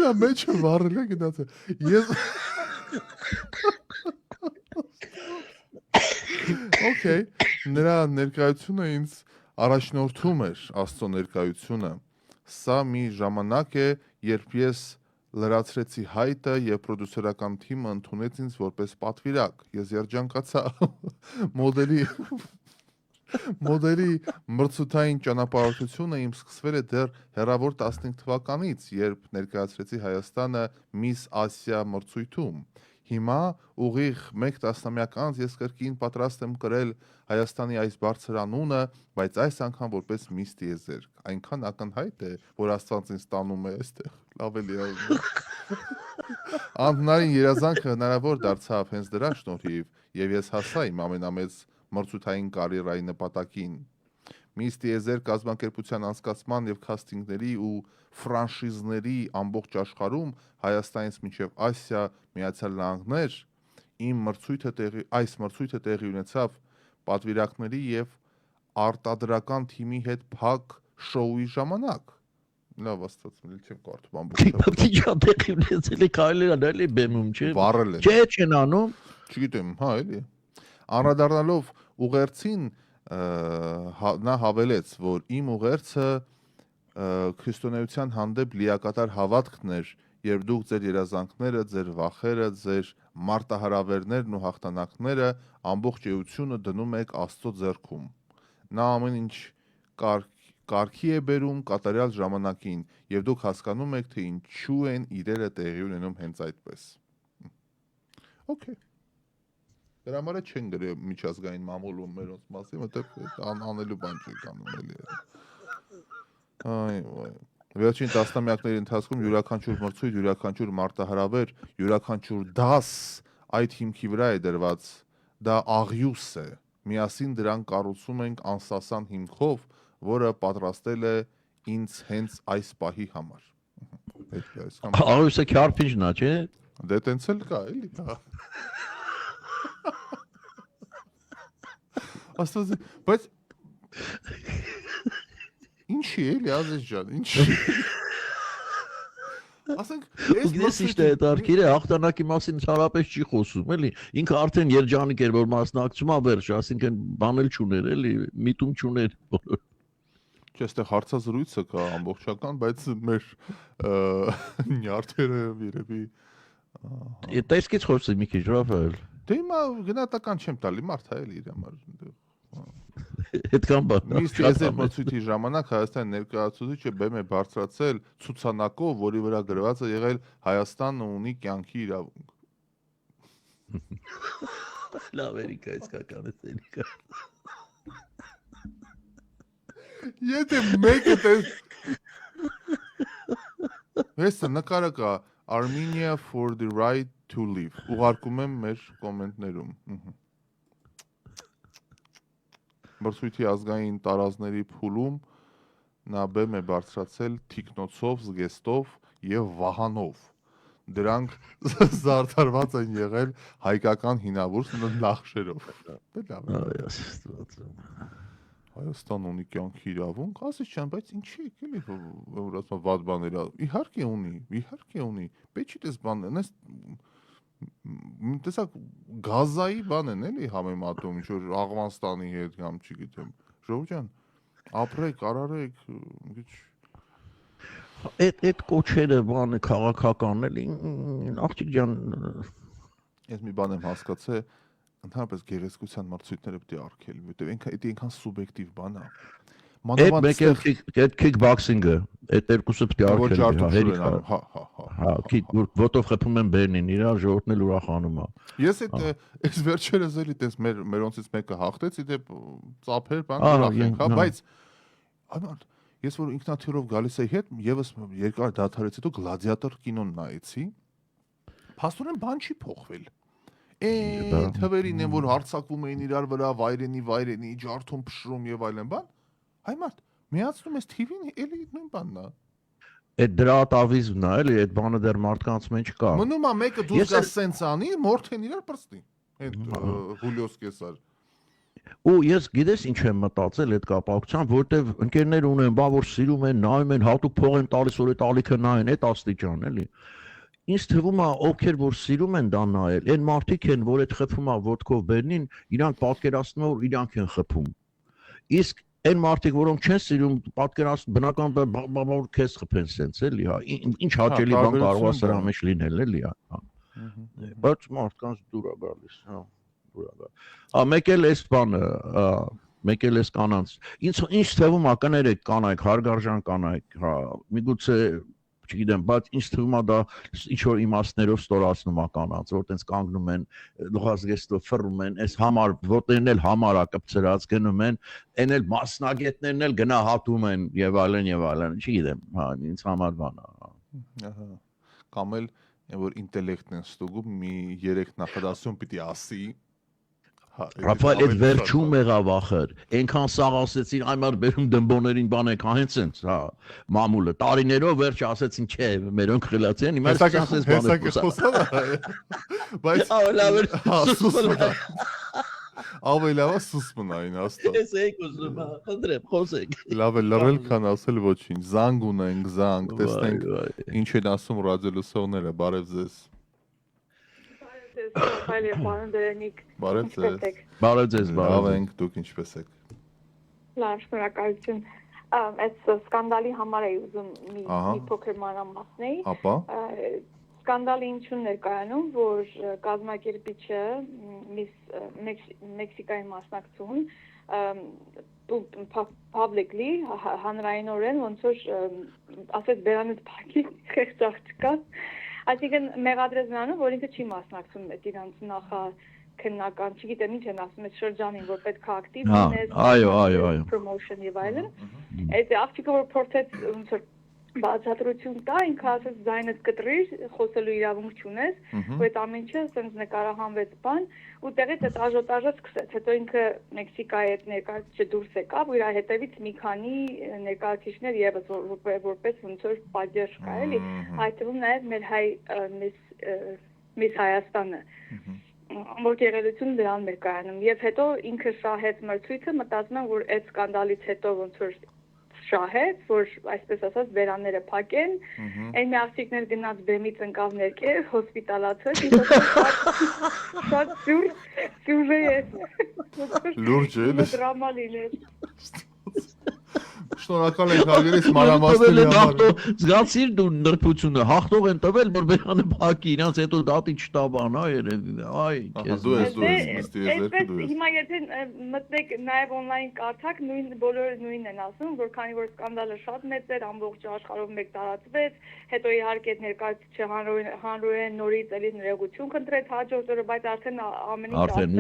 Նա մեջը վառել է գնացել։ Ես Okay, նրա ներկայությունը ինձ առաջնորդում էր Աստծո ներկայությունը։ Սա մի ժամանակ է, երբ ես լրացրեցի հայտը եւ պրոդյուսերական թիմը ընդունեց ինձ որպես պատվիրակ։ Ես երջանկացա մոդելի մրցութային ճանապարհորդությունը իմ սկսվել է դեռ հեռավոր 15 թվականից, երբ ներկայացրեցի Հայաստանը Miss Ասիա մրցույթում։ Հիմա ուղիղ 1 տասնամյակ անց ես կրկին պատրաստ եմ կրել Հայաստանի այս բարձր անունը, բայց այս անգամ որպես Miss Tiezeerk։ Այնքան ակնհայտ է, որ Աստված ինձ տանում է այստեղ։ Լավ էլի է։ Անհնարին երազանքը հնարավոր դարձավ հենց դրա շնորհիվ, եւ ես հասա իմ ամենամեծ մրցութային կարիերայի նպատակին։ Miss Tiezeerk կազմակերպության անցկացման եւ քաստինգների ու ֆրանշիզների ամբողջ աշխարհում Հայաստանից մինչև Ասիա, Միացյալ Նահանգներ, այս մրցույթը տեղի ունեցավ պատվիրակների եւ արտադրական թիմի հետ փակ շոուի ժամանակ։ Լավ աստծո, չեմ կարդում ամբողջը։ Բավական տեղի ունեցել է կարելի է դալի բեմում, չէ։ Վառել է։ Չէ, չեն անում։ Չգիտեմ, հա, էլի։ Անդրադառնալով ուղերձին նա հավելեց, որ իմ ուղերձը քրիստոնեության հանդեպ լիակատար հավատքն էր, երբ դուք ձեր երազանքները, ձեր վախերը, ձեր մարտահրավերներն ու հաղթանակները ամբողջ էությունը դնում եք Աստծո ձեռքում։ Նա ամեն ինչ կարգի է բերում կատարյալ ժամանակին, եւ դուք հասկանում եք, թե ինչու են իրերը տեղի ունենում հենց այդպես։ Okay։ Դրա համար չեն գրել միջազգային մամուլում մերոնց մասին, որտեղ անելու բան չի կանում էլի։ Այ ոյ։ Վերջին տասնամյակների ընթացքում յուրաքանչյուր մրցույթ, յուրաքանչյուր մարտահրավեր, յուրաքանչյուր դաս այդ հիմքի վրա է դրված։ Դա աղյուս է։ Միասին դրան կառուցում ենք անսասան հիմքով, որը պատրաստել է ինձ հենց այս պահի համար։ Աղյուսը քարփինջն է, չէ։ Դե տենց էլ կա, էլի, հա։ Աստված, բայց ինչի էլի Ազեզ ջան, ինչի։ Ասենք, ես իստե դարքիրը հաղթանակի մասին ցարապես չի խոսում, էլի։ Ինքը արդեն երջանիկ էր, որ մասնակցում է վերջ, ասինքն բանել չուներ, էլի, միտում չուներ բոլոր։ Չէ, այստեղ հարցազրույցը կա ամբողջական, բայց մեր նյարդերը երևի Տեսքից խոսի մի քիչ, Ռաֆայել։ Դե հիմա գնահատական չեմ տալի, մարդ է էլի իր համար։ Այդքան բան։ Միստ եզեր մրցույթի ժամանակ Հայաստան ներկայացուցիչը բեմ է բարձրացել ցուցանակով, որի վրա գրված է եղել Հայաստանը ունի կյանքի իրավունք։ Լավ էրիկա, իսկական է էրիկա։ Եթե մեկը տես Հեսը նկարը կա Armenia for the right to live։ Ուղարկում եմ մեր կոմենտներում։ Մրցույթի ազգային տարազների փուլում նա բեմ է բարձրացել թիկնոցով, զգեստով եւ վահանով։ Դրանք զարդարված են եղել հայկական հինավուրց նախշերով։ Հայաստան ունի կյանքի իրավունք, ասես չան, բայց ինչի եկել է որ ասում վատ բաներ, իհարկե ունի, պետք չի դες բաներ, նես տեսակ գազայի բան են էլի համեմատում, ինչ որ Աղվանստանի հետ կամ չգիտեմ, ժողովուրդ ջան, ապրեք, արարեք, այդ կոչերը բանը քաղաքական էլի, աղջիկ ջան, ես մի բան եմ հասկացել, ընդհանրապես գեղեցկության մրցույթները պետք է արգել, որտեղ այնքան սուբյեկտիվ բան է։ Այդ մեկը kickboxing-ը, այդ երկուսը պետք է արգելվի, հա, ոտով խփում են բերնին, իրար ժողովուրդն էլ ուրախանում է։ Ես այս վերջերս էլի տես մերոնցից մեկը հաղթեց, իդեպ ծափեր բան ուրախենք, հա, բայց ես որ ինքնաթիռով գալիս էի հետ, եւս երկար դադարից հետո գլադիատոր կինոն նայեցի, փաստորեն բան չի փոխվել։ Այն թվերին են, որ հարձակվում էին իրար վրա, վայրենի, ջարդում, փշրում եւ այլն բան։ Այ մարդ, միացնում ես TV-ին, էլի նույն բանն է։ Այդ դրա տավիզմն է, էլի, այդ բանը դեռ մարդկանց մեջ կա։ Մնում է մեկը դուրս գա սենց անի, մորթեն իրար պրստի։ Այդ Հուլիոս Կեսար։ Ու ես գիտես ինչ եմ մտածել այդ կապակցությամբ, որտեվ ընկերներ ունեն, բա որ սիրում են, նայում են, հատուկ փող են տալիս, որ այդ ալիքը նայեն, այդ աստիճան, էլի։ Ինձ թվում է, ովքեր որ սիրում են դա նայել, այն մարդիկ են, որ այդ խփում է ոտքով բերնին, իրանք պատկերացնում որ իրանք են խփում։ Իսկ այն մարդիկ, որոնք չեն սիրում, պատկերացնում բնականաբար որ քեզ խփեն սենց, էլի, հա, ինչ հաճելի բան կարող է սրա մեջ լինել, էլի, հա։ Բայց մարդկանց դուր է գալիս, հա, դուր է գալիս։ Մեկ էլ էս բանը, մեկ էլ էս կանանց։ Ինչ թվում է կներեք կանայք, հարգարժան կանայք, հա, միգուցե չգիտեմ, բայց ինձ թվում է դա ինչ որ իմաստներով ստորացնում է կանանց, որ տենց կանգնում են, լողազգեստով ֆռում են, այս համար, որտեղն էլ համար է կպցրած գնում են, այն էլ մասնագետներն էլ գնահատում են եւ այլն, չգիտեմ, հա, ինձ համար բան է։ Ահա։ Կամ էլ որ ինտելեկտն են ստուգում, մի 3 նախադասություն պիտի ասի։ Ռաֆայել, այդ վերջում եղավ ախր, այնքան սաղ ասեցին, այմար բերում դմբոներին բան եք, հա, հենց սենց, հա, մամուլը, տարիներով վերջ ասեցին, չէ, մերոնք խելացի են, հիմա ասես բան է խոսալ։ Բայց Ավելի լավ է սուս մնային հաստատ։ Ես եկ ուզում եմ, խնդրեմ, խոսեք։ Լավ է լռել, քան ասել ոչինչ։ Զանգ ունենք, զանգ, տեսնենք ինչ են ասում ռադիոլսողները, բարև ձեզ։ Բարև ձեզ։ Բարև ձեզ, Լավ ենք, դուք ինչպես եք։ Լավ, շնորհակալություն։ Այս սկանդալի համար էի ուզում մի փոքր մանրամասնել։ Ապա Սկանդալը ինչու ներկայանում, որ կազմակերպիչը Մեքսիկայի մասնակցություն publicly հանրայնորեն ոնց որ ասած բերանից փակի խեղճախ չկա, այսինքն մեղադրեց նրանով, որ ինքը չի մասնակցում այդ իրանց նախաքննական, չգիտեմ ինչ են ասում, այդ շրջանին, որ պետք է ակտիվ լինես, այո, promotion եւ այլն։ Այդ աղջիկը որ փորձեց ոնց որ բացատրություն տա, ինքը ասաց ձայնդ կտրիր, խոսելու իրավունք չունես, ու այդ ամեն ինչը ասենց նկարահանվեց բան, ու տեղից այդ աժոտաժը սկսեց։ Հետո ինքը Մեքսիկայի այդ ներկայացուցիչը դուրս եկավ, ու իր հետևից մի քանի ներկայացուցիչներ եւս որպես ոնց որ պատժ կա, էլի, այդ թվում նաեւ մեր հայ Միս Հայաստանը։ Որ եղելություն դրան մեր կայանում։ Եվ հետո ինքը շահեց մրցույթը, մտածում եմ, որ այդ սկանդալից հետո ոնց որ շահեց, որ այսպես ասած բերանները փակեն, այն մի աղջիկներ գնաց բեմից ընկավ ներքև, հոսպիտալացվեց, շատ սյուժե է։ Լուրջ է, էլի։ Դրամա լիներ։ Շնորհակալ ենք հարգելիս մանրամասների համար։ Զգացիր դու նրբությունը, հաղթող են տվել, որ բերանը փակի, իրանց հետո դատի չտաբան, այ դու ես, հիմա եթե մտնեք նաև on-line կարդաք, բոլորը նույնն են ասում, որ քանի որ սկանդալը շատ մեծ էր, ամբողջ աշխարհով մեկ տարածվեց, հետո իհարկե այդ ներկայացուցիչը հանրորեն նորից էլի ներողություն խնդրեց հաջորդ օրը, բայց արդեն ամեն ինչ արդեն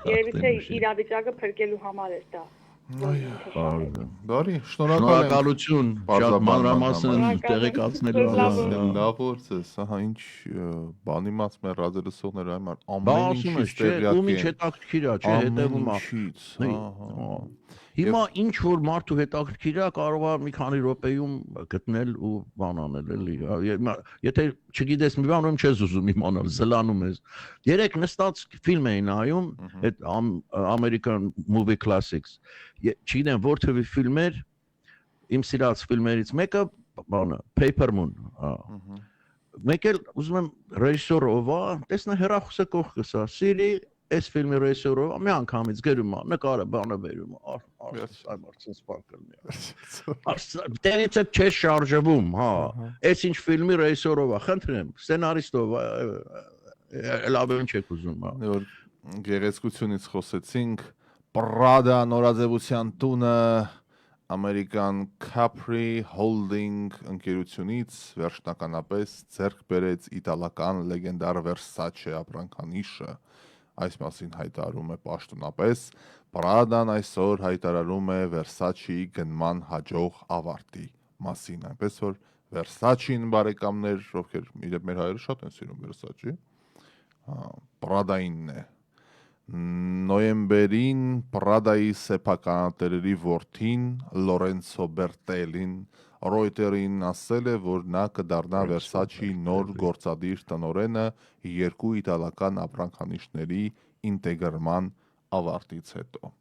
երևի թե իրավիճակը փրկելու համար էր դա։ Բարի, շնորհակալություն, շատ մանրամասն տեղեկացնելու համար։ Լավ օրցես, ահա ինչ բան իմացում են ռադիոլսողները ամեն ինչից տեղյակ են։ Ում ինչ հետաքրքիր է, չէ, հետևում է։ Հիմա ինչ որ մարդու հետաքրքիր է, կարող է մի քանի րոպեում գտնել ու բան անել, էլի։ Եթե չգիտես մի բան, ում չես ուզում իմանալ, զլանում ես։ Երեք նստած ֆիլմ էին նայում, այդ American Movie Classics։ Չգիտեմ, որ թվի ֆիլմեր, իմ սիրած ֆիլմերից մեկը, բանը, Paper Moon, մեկ էլ ուզում եմ ռեժիսորը ով է, տեսնա հեռախոսը կողքը սա, Siri այս ֆիլմի ռեժիսորը մի անգամից գրում է, նկարը բանը վերում է, արդեն սպարկլն է։ Տեղից է չես շարժվում, հա, այս ինչ ֆիլմի ռեժիսորով է, խնդրեմ, սցենարիստով է, լավ ինչ եք ուզում, հա։ Որ գեղեցկությունից խոսեցինք, Prada նորաձևության տունը American Capri Holding ընկերությունից վերջնականապես ձեռք բերեց իտալական լեգենդար Versace ապրանքանիշը։ Այս մասին հայտարարում է պաշտոնապես, Prada-ն այսօր հայտարարում է Versace-ի գնման հաջող ավարտի մասին, այնպես որ Versace-ին բարեկամներ, ովքեր մեր հայերը շատ են սիրում Versace, Prada-ինն է։ Նոյեմբերին Prada-ի սեփականատերերի որդին Լորենցո Բերտելին Reuters-ին ասել է, որ նա կդառնա Versace-ի նոր գործադիր տնօրենը երկու իտալական ապրանքանիշների ինտեգրման ավարտից հետո։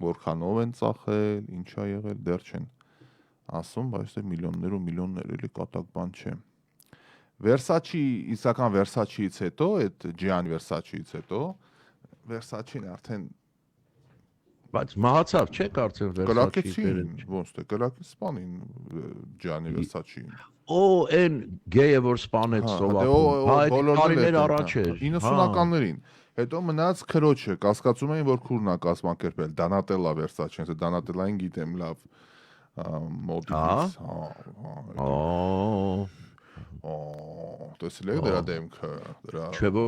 Որքանով են ծախել, ինչ է եղել, դեռ չեն ասում, բայց դե միլիոններ ու միլիոններ էլի կատակ բան չէ։ Versace, իսկական Versace-ից հետո, այդ Gianni Versace-ից հետո Versace-ն արդեն բայց մահացավ, չէ՞ կարծեմ Versace-ին, ոնց թե կրակի սպանին Gianni Versace-ին։ Այն գեյը որ սպանեց սովափում։ Այդ տարիներ առաջ էր։ 90-ականներին։ Հետո մնաց քրոջը, կասկածում էին, որ քուրն է կազմակերպել Donatella Versace-ը, Donatella-ին գիտեմ լավ մոդից, տեսել եք դրա դեմքը, դրա։ Չէ՞ որ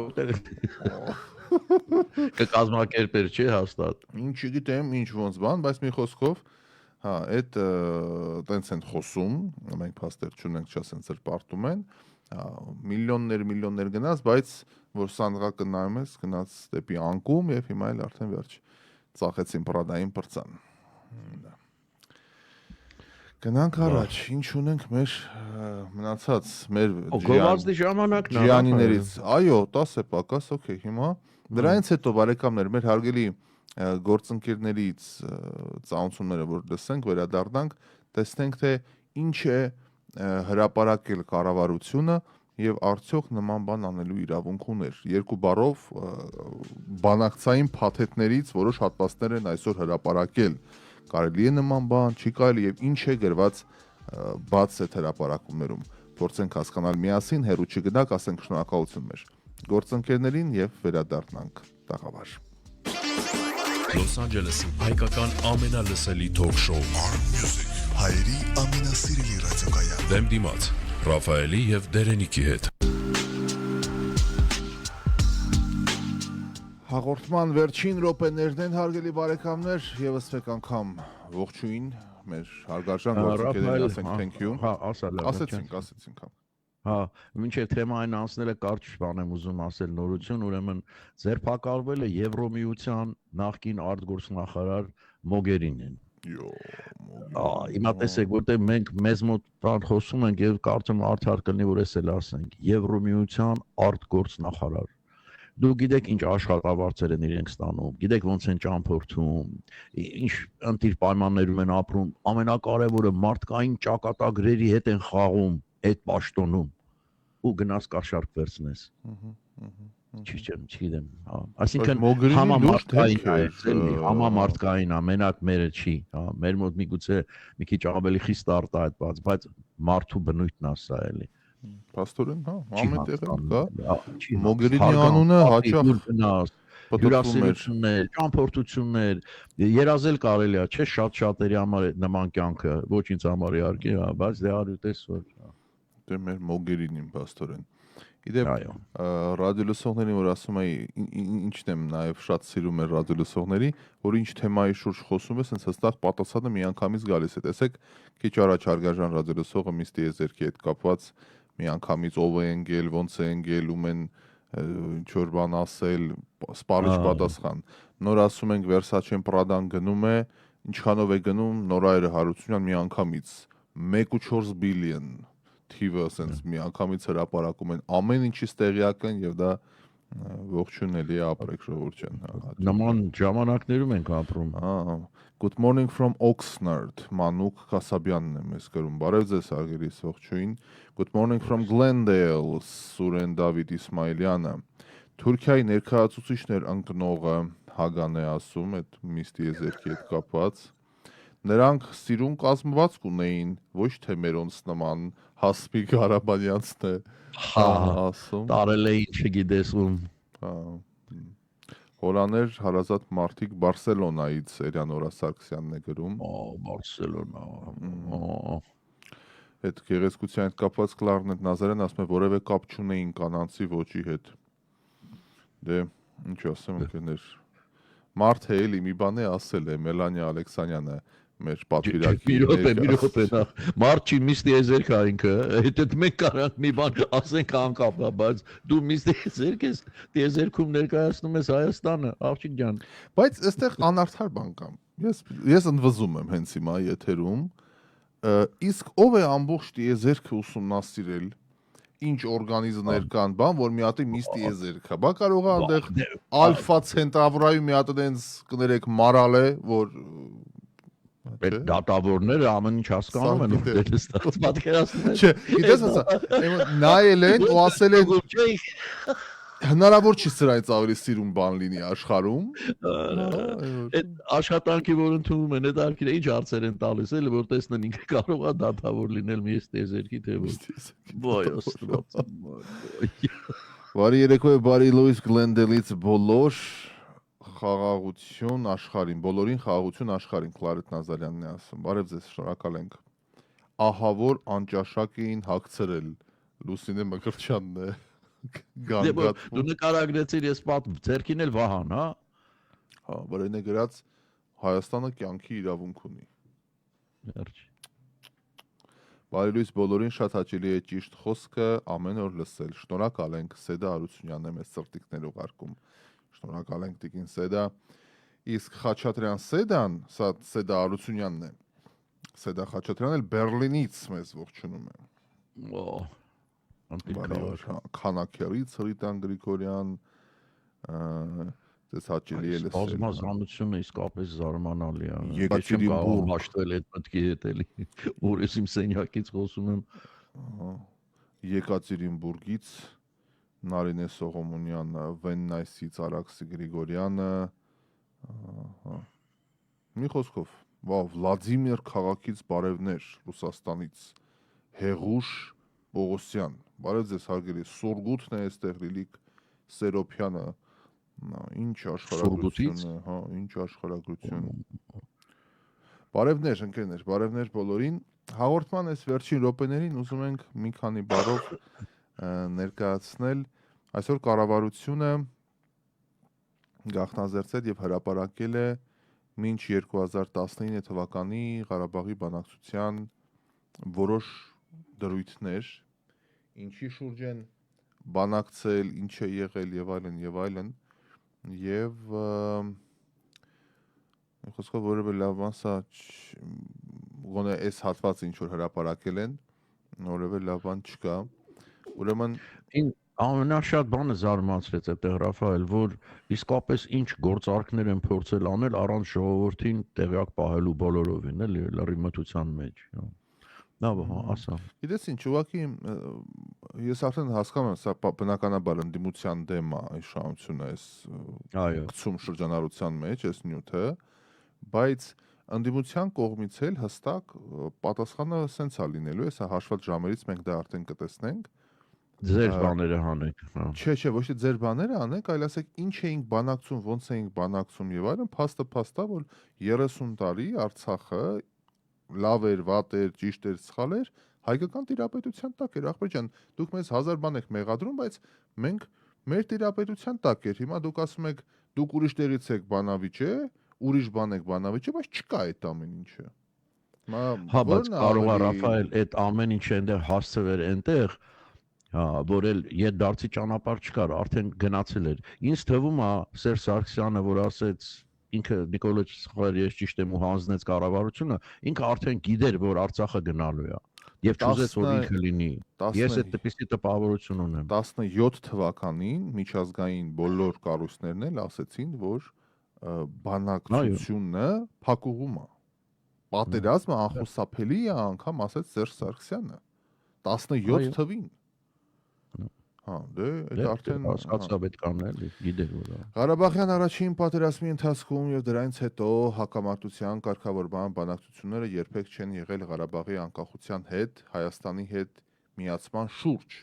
կկազմակերպեր, չէ՞ հաստատ։ Ինչ գիտեմ, ինչ ոնց բան, բայց մի խոսքով, հա, այդ տենց են խոսում, մենք փաստեր չունենք, չասեն ծրպարտում են, միլիոններ գնաց, բայց որ սանդղակը նայում ես, գնաց դեպի անկում եւ հիմա էլ արդեն վերջ ծախեցին Prada-ին պրծան։ Գնանք առաջ, ինչ ունենք մեր մնացած մեր գովազդի ժամանակն է Ջիանիներից։ Այո, 10 է պակաս, օքեյ, հիմա դրանից հետո բարեկամներ, մեր հարգելի գործընկերներից ծանոթությունները որ լսենք, վերադառնանք, տեսնենք թե ինչ է հրապարակել կառավարությունը եւ արդյոք նման բան անելու իրավունք ուներ։ Երկու բառով բանակցային փաթեթներից որոշ հատվածներ են այսօր հրապարակել։ Կարելի է նման բան, չի կարելի եւ ինչ է գրված բաց այդ հրապարակումներում։ Փորձենք հասկանալ միասին, հերու չգնաք, ասենք շնորհակալություն մեր գործընկերներին եւ վերադառնանք տաղավար։ Լոս Անջելեսի հայկական ամենալսելի թոք-շոու Music հայերի ամենասիրելի ռադիոկայան։ Դեմ դիմաց Ռաֆայելի եւ Դերենիկի հետ։ Հաղորդման վերջին րոպեներն են հարգելի բարեկամներ, եւս մեկ անգամ ողջույն մեր հարգարժան գործընկերներին, ասենք thank you։ Հա, ասեցինք։ Հա, մինչև թեմային անցնելը կարճ բան եմ ուզում ասել նորություն, ուրեմն ձերբակալվել է Եվրոմիության նախկին արտգործնախարար Մոգերինին։ Հիմա տեսեք, որտեղ մենք մեզ մոտ բան խոսում ենք եւ կարծում արդար կլինի որ էս էլ ասենք Եվրոմիության արտգործնախարար։ Դու գիտեք ինչ աշխատավարձեր են իրենք ստանում, գիտեք ոնց են ճամփորդում, ինչ ընտիր պայմաններում են ապրում, ամենակարևորը մարդկային ճակատագրերի հետ են խաղում այդ պաշտոնում ու գնաց կաշառք վերցնես։ Չգիտեմ, հա։ Այսինքն համամարտկային է, մենակ մերը չի, հա, մեր մոտ միգուցե մի քիչ ավելի խիստ արտահայտված, բայց մարդու բնույթն է սա էլի։ Պաստորեն, հա, ամեն տեղ կա։ Մոգերինի անունը հաճախ հյուրասիրություններ, ճամփորդություններ, երազել կարելի է, չէ՞, շատ-շատերի համար նման կյանքը, ոչ ինձ համար իհարկե, բայց դե արյուտես որ։ Դե մեր Մոգերինին պաստորեն։ Գիտեմ, ռադիոլսողներին որ ասում էի, ինչն եմ նաև շատ սիրում եմ ռադիոլսողների, որ ինչ թեմայի շուրջ խոսում ես, հենց հստակ պատասխանը միանգամից գալիս է։ Տեսեք, քիչ առաջ հարգարժան ռադիոլսողը միստի եզերքի հետ կապված միանգամից ով է ընկել, ոնց է ընկել, ում են ինչ որ բան ասել, սպառիչ պատասխան։ Նոր ասում ենք Versace-ն Prada-ն գնում է, ինչքանով է գնում, Նորայրը Հարությունյան միանգամից 1.4 բիլիոն թիվը ասենց միանգամից հրապարակում են, ամեն ինչից տեղյակ են եւ դա ողջույն էլի ապրեք ժողովուրդ ջան։ Նման ժամանակներում ենք ապրում։ Հա, Good morning from Oxnard, Մանուկ Կասաբյանն է մեզ գրում։ Բարև ձեզ հարգելիս ողջույն։ Good morning from Glendale, Սուրեն Դավիթ Իսմայելյանը։ Թուրքիայի ներկայացուցիչներ ընկնողը Հագան է ասում, այդ միստի եզերքի հետ կապված։ Նրանք սիրուն կազմվածք ունեին, ոչ թե մերոնց նման Հասմիկ Ղարաբանյանցն է ասում։ Տարել է ինչ չգիտես ում։ Հորաներ հարազատ մարդիկ Բարսելոնայից Էրյան Օրասարքսյանն է գրում։ Բարսելոնա։ Այդ գեղեցկության հետ կապված Կլարնետ Նազարեն ասում է, որևէ կապ չունեին կանանցի ոճի հետ։ Դե, ինչ ասեմ, ընկերներ։ Մարդ է էլի մի բան է ասել է Մելանիա Ալեքսանյանը մեր պատվիրակի։ Մի րոպե, մարդ չի միստի եզերք ինքը, հետ մենք կարանք մի բան ասենք անկապ, բայց դու միստի եզերք ես, եզերքում ներկայացնում ես Հայաստանը, աղջիկ ջան։ Բայց այստեղ անարդար բան կա։ Ես ընդվզում եմ հենց հիմա եթերում, իսկ ով է ամբողջ եզերքը ուսումնասիրել, ինչ օրգանիզմներ կան, բան, որ մի հատ միստի եզերք է։ Բա կարող է այնտեղ Ալֆա Ցենտավրայի մի հատ այնց կներեք մարալ է, որ Այդ դատավորները ամեն ինչ հասկանում են, դե ստացած պատկերացնում են։ Չէ, գիտես ասա, նայել են ու ասել են հնարավոր չի սրանից ավելի սիրուն բան լինի աշխարհում։ Այդ աշխատանքի որ ընդունում են, այդ արկիները ինչ հարցեր են տալիս, էլի որ տեսնեն ինքը կարող է դատավոր լինել մի եզերքի թե ոչ։ Ոյ, ոստված։ Բարի երեկո, բարի Լուիս Գլենդելից բոլոր խաղաղություն աշխարհին, բոլորին խաղաղություն աշխարհին, Կլարետ Նազարյանն է ասում։ Բարև ձեզ, շնորհակալ ենք։ Ահա որ անճաշակ էին հագցրել Լուսինե Մկրտչյանն է գանգատվում։ Դու նկարագրեցիր ես ձերքին էլ Վահան, հա։ Հա, վրեն է գրած Հայաստանը կյանքի իրավունք ունի։ Վերջ։ Բարի լույս բոլորին, շատ հաճելի է ճիշտ խոսքը ամեն օր լսել։ Շնորհակալ ենք, Սեդա Արությունյանն է մեզ սրտիկներ ուղարկում։ Շնորհակալ ենք Տիկին Սեդա։ Իսկ Խաչատրյան Սեդան, սա Սեդա Արությունյանն է, Սեդա Խաչատրյանն էլ Բերլինից մեզ ողջունում է։ Քանաքերից Հրիտան Գրիգորյան, դες հաճելի է լսել։ Բազմազանությունը իսկապես զարմանալի է։ Եկատերինբուրգ հաշտվել այդ մտքի հետ էլի, որ ես իմ սենյակից խոսում եմ։ Եկատերինբուրգից Նարինե Սողոմոնյանը, Վեննայսից Արաքսի Գրիգորյանը, մի խոսքով, Վլադիմիր քաղաքից բարևներ, Ռուսաստանից Հեղուշ Պողոսյան, բարև ձեզ հարգելի, Սուրգուտն է այստեղ Լիլիկ Սերոփյանը, ինչ աշխարհագրություն է, հա, ինչ աշխարհագրություն։ Բարևներ ընկերներ, բարևներ բոլորին։ Հաղորդման այս վերջին րոպեներին ուզում ենք մի քանի բառով ներկայացնել այսօր կառավարությունը գաղտնազերծել եւ հրապարակել է մինչ 2019 թվականի Ղարաբաղի բանակցության որոշ դրույթներ, ինչի շուրջ են բանակցել, ինչ է եղել եւ այլն եւ այլն, եւ խոսքով որևէ լավ բան սա գոնե այս հատվածը ինչ որ հրապարակել են, որևէ լավ բան չկա։ Ուրեմն ամենաշատ բանը զարմացրեց այդտեղ Ռաֆայել, որ իսկապես ինչ գործարքներ են փորձել անել առանց ժողովրդին տեղյակ պահելու բոլորովին, էլի լրի մթության մեջ։ Լավ, ասա։ Գիտես ինչ, ուղղակի ես արդեն հասկանում եմ, սա բնականաբար ընդդիմության դեմ է իշխանությունը այս գցում շրջանառության մեջ, այս նյութը, բայց ընդդիմության կողմից էլ հստակ պատասխանը սենց է լինելու, հեսա հաշված ժամերից մենք դա արդեն կտեսնենք։ Ձեր բաները հանեք։ Չէ, ոչ թե ձեր բաները անեք, այլ ասեք ինչ էինք բանակցում, ոնց էինք բանակցում եւ այլն, փաստը, որ 30 տարի Արցախը լավ էր, վատ էր, ճիշտ էր, սխալ էր, հայկական տիրապետության տակ էր, ախպեր ջան, դուք մեզ 1000 բան եք մեղադրում, բայց մենք մեր տիրապետության տակ էր։ Հիմա դուք ասում եք, դուք ուրիշ տեղից եք բանավիճ է, ուրիշ բան եք բանավիճ է, բայց չկա այդ ամեն ինչը։ Հա, բայց կարող է Ռաֆայել այդ ամեն ինչը այնտեղ հասցվեր այնտեղ, հա, որ էլ իդ դարձի ճանապարհ չկար, արդեն գնացել էր։ Ինձ թվում է Սերժ Սարգսյանը, որ ասեց ինքը Նիկոլոջ Սխար ես ճիշտ եմ ու հանձնեց կառավարությունը, ինքը արդեն գիտեր, որ Արցախը գնալու է եւ չուզեց որ ինքը լինի։ Ես այդ տիպի տպավորություն ունեմ։ 17 թվականին միջազգային բոլոր կառույցներն էլ ասեցին, որ բանակցությունը փակուղում է։ Պատերազմը անխուսափելի է, անգամ ասեց Սերժ Սարգսյանը 17 թվին։ Հա, դե այդ արդեն հասկացա պետք է անել, գիտեր որ։ Ղարաբաղյան առաջին պատերազմի ընթացքում եւ դրանից հետո հակամարտության կարգավորման բանակցությունները երբեք չեն եղել Ղարաբաղի անկախության հետ, Հայաստանի հետ միացման շուրջ։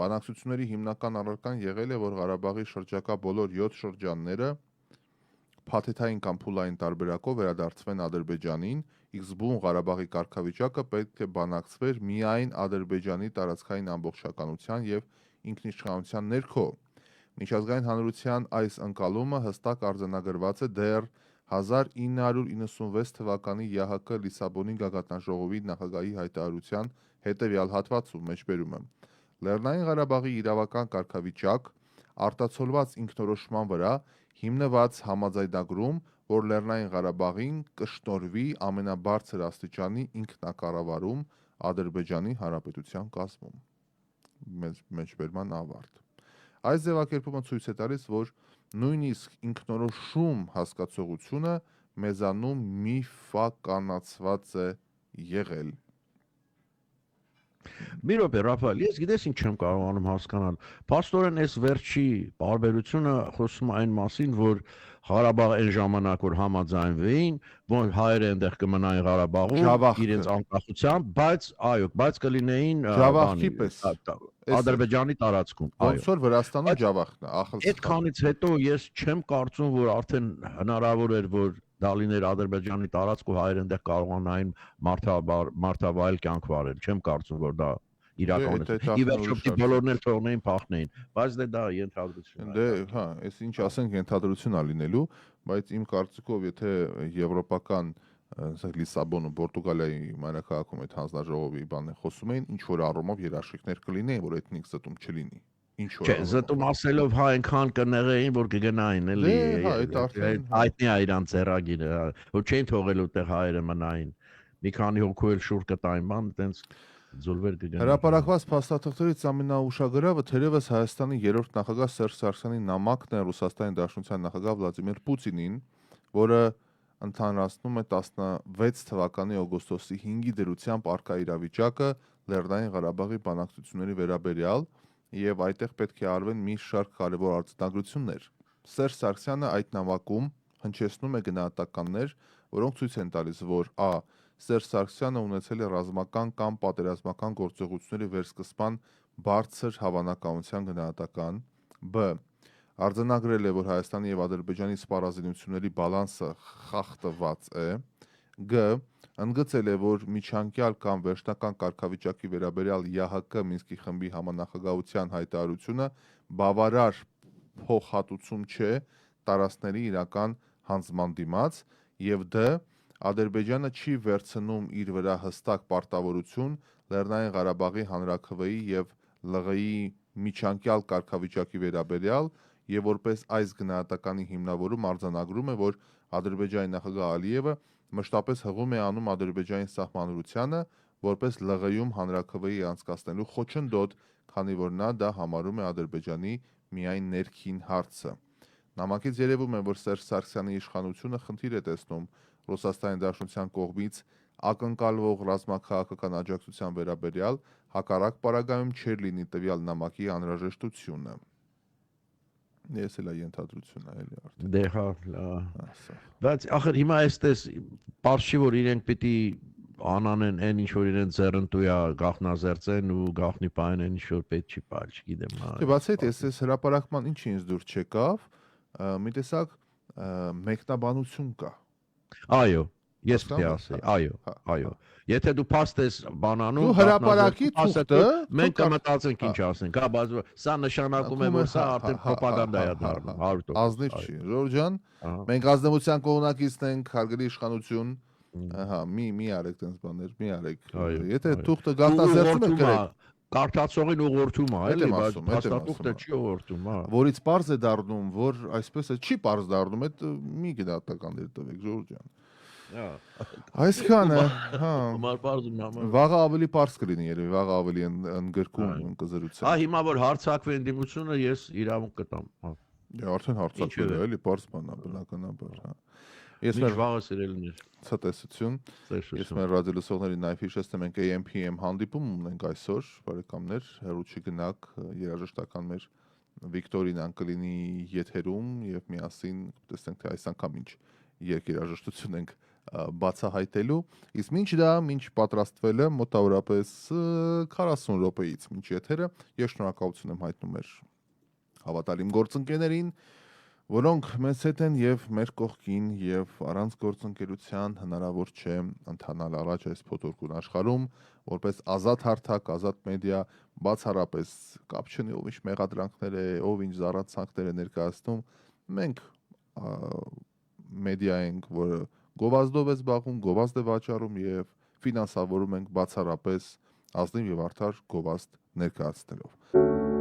Բանակցությունների հիմնական առարկան եղել է, որ Ղարաբաղի շրջակա բոլոր 7 շրջանները փաթեթային կամ փուլային տարբերակով վերադարձվեն Ադրբեջանին, իսկ բուն Ղարաբաղի կարգավիճակը պետք է բանակցվեր միայն Ադրբեջանի տարածքային ամբողջականության եւ ինքնիշխանության ներքո։ Միջազգային հանրության այս ընկալումը հստակ արձանագրված է դեռ 1996 թվականի ՀՀԿ Լիսաբոնի գագաթնաժողովի նախագահի հայտարարության հետևյալ հատվածում մեջբերում եմ։ Լեռնային Ղարաբաղի իրավական կարգավիճակ արտացոլված ինքնորոշման վրա հիմնված համաձայնագրում, որ Լեռնային Ղարաբաղին կշնորհվի ամենաբարձր աստիճանի ինքնակառավարում Ադրբեջանի Հանրապետության կազմում։ Մեջբերման ավարտ։ Այս ձևակերպումը ցույց է տալիս, որ նույնիսկ ինքնորոշում հասկացողությունը մեզանում միֆականացված է եղել։ Մի րոպե, Ռաֆայել, ես գիտես ինչ չեմ կարողանում հասկանալ։ Փաստորեն այս վերջի բարբերությունը խոսում է այն մասին, որ Ղարաբաղը այն ժամանակ որ համաձայնվեին, որ հայերը այնտեղ կմնային Ղարաբաղում իրենց անկախությամբ, բայց այո, բայց կլինեին Ջավախքի պես Ադրբեջանի տարածքում։ Ոնց որ Վրաստանը Ջավախն է, ախր։ Այդքանից հետո ես չեմ կարծում, որ արդեն հնարավոր էր, որ դա լիներ Ադրբեջանի տարածք ու հայերը այնտեղ կարողանային մարդավայել կյանք վարել։ Չեմ կարծում, որ դա իրական է։ Ի վերջո պիտի բոլորն էլ թողնեին փախնեին, բայց դա ենթադրություն է։ Դե, հա, այս ինչ ասենք ենթադրություն է լինելու, բայց իմ կարծիքով, եթե եվրոպական Լիսաբոնը, Պորտուգալիայի մայրաքաղաքում այդ հանձնաժողովի բանը խոսում էին, ինչ որ առումով երաշխիքներ կլինեին, որ էթնիկ զտում չլինի։ Ինչ որ Չէ, զտում ասելով հա այնքան կնեղեին, որ կգնային, էլի։ Հա, այդ արդեն հայտնի է իրանց ձեռագիրը, որ չէին թողել ուտեղ հայերը մնային։ մի քանի հոգու էլ շուր կտային բան, այտենց ձուլվեր կգնա։ Հրապարակված փաստաթղթերից ամենաուշագրավը թերևս Հայաստանի երրորդ նախագահ Սերժ Սարգսյանի նամակն է Ռուսաստանի Դաշնության նախագահ Վլադիմիր Պուտինին, որը ընդհանրացնում է 16 թվականի օգոստոսի 5-ի դրությամբ արկա իրավիճակը Լեռնային Ղարաբաղի բանակցությունների վերաբերյալ եւ այդտեղ պետք է արվեն մի շարք կարևոր արձանագրություններ։ Սերժ Սարգսյանը այդ նամակում հնչեցնում է գնահատականներ, որոնք ցույց են տալիս, որ a. Սերժ Սարգսյանը ունեցել է ռազմական կամ պատերազմական գործողությունների վերսկսման բարձր հավանականության գնահատական, b. Արձանագրել է, որ Հայաստանի եւ Ադրբեջանի սպառազինությունների բալանսը խախտված է, g. Ընդգծել է, որ միջանկյալ կամ վերջնական կարգավիճակի վերաբերյալ ԵԱՀԿ Մինսկի խմբի համանախագահության հայտարարությունը բավարար փոխհատուցում չէ տարածքների իրական հանձնման դիմաց, եւ d. Ադրբեջանը չի վերցնում իր վրա հստակ պարտավորություն Լեռնային Ղարաբաղի Հանրաքվեի եւ ԼՂ-ի միջանկյալ կարգավիճակի վերաբերյալ եւ որպես այս գնահատականի հիմնավորում արձանագրում է, որ Ադրբեջանի նախագահ Ալիևը մշտապես հղում է անում Ադրբեջանի սահմանադրությանը որպես ԼՂ-ում հանրաքվեի անցկացնելու խոչընդոտ, քանի որ նա դա համարում է Ադրբեջանի միայն ներքին հարցը։ Նամակից երևում է, որ Սերժ Սարգսյանի իշխանությունը խնդիր է տեսնում Ռուսաստանի Դաշնության կողմից ակնկալվող ռազմաքաղաքական աջակցության վերաբերյալ, հակառակ պարագայում չէր լինի տվյալ նամակի անհրաժեշտությունը։ Ես էլ ենթադրություն է էլի արդեն։ Դե հա, բայց ախր հիմա այստես պարզ չի, որ իրենք պիտի անանեն այն ինչ որ իրենց ձեռնտու է գախնազերծեն ու գախնի պահեն այն ինչ որ պետք չի պահել, չգիտեմ։ Դե բացի այդ, ես հրապարակման ինչ ինձ դուր չեկավ, մի տեսակ մեկնաբանություն կա։ Այո, ես պետք է ասեի, այո։ Եթե դու փաստ ես բանանում, դու հրապարակի թուղթը, մենք կմտածենք ինչ ասենք, հա, բայց սա նշանակում է, որ սա արդեն պրոպագանդա է դառնում 100%։ Ազնիվ չի, Ժորժ ջան, մենք ազնվության կողմնակիցն ենք, հարգելի իշխանություն, ահա, մի արեք տենց բաներ, մի արեք։ Եթե թուղթը գաղտնազերծում եք գրեք, կարդացողին ուղղորդում է, էլի, բայց փաստաթուղթը չի ուղղորդում, հա։ Որից պարզ է դառնում, որ այսպես է, չի պարզ դառնում, այդ մի գնահատականներ տվեք, Ժորժ ջան։ Այսքանը, հա։ Վաղը ավելի պարզ կլինի երևի, վաղը ավելի ընդգրկում կզրուցեմ։ Հա, հիմա որ հարցակվի ընդդիմությունը, ես իրավունք կտամ, հա։ Արդեն հարցակվել է, էլի, պարզ բան է, բնականաբար, հա։ Ես մեր վաղը սիրելիներ։ Ցտեսություն։ Ես մեր ռադիոլսողների նաև հիշեցնեմ, մենք AM/PM հանդիպում ունենք այսօր, բարեկամներ, հեռու չգնաք, երաժշտական մեր Վիկտորինան կլինի եթերում եւ միասին տեսնենք թե այս անգամ ինչ երկերաժշտություն ենք բացահայտելու, իսկ մինչ պատրաստվել եմ մոտավորապես 40 րոպեից մինչ եթերը, ես շնորհակալություն եմ հայտնում մեր հավատալիմ գործընկերներին, որոնք մեզ հետ են եւ մեր կողքին եւ առանց գործընկերության հնարավոր չէ ընթանալ առաջ այս փոթորկուն աշխարհում, որպես ազատ հարթակ, ազատ մեդիա, բացառապես կապ չունի ով ինչ մեղադրանքներ է, ով ինչ զառացանքներ է ներկայացնում, մենք մեդիա ենք, որը գովազդով է զբաղվում, գովազդ է վաճառում եւ ֆինանսավորում ենք բացառապես ազնիվ եւ արդար գովազդ ներկայացնելով։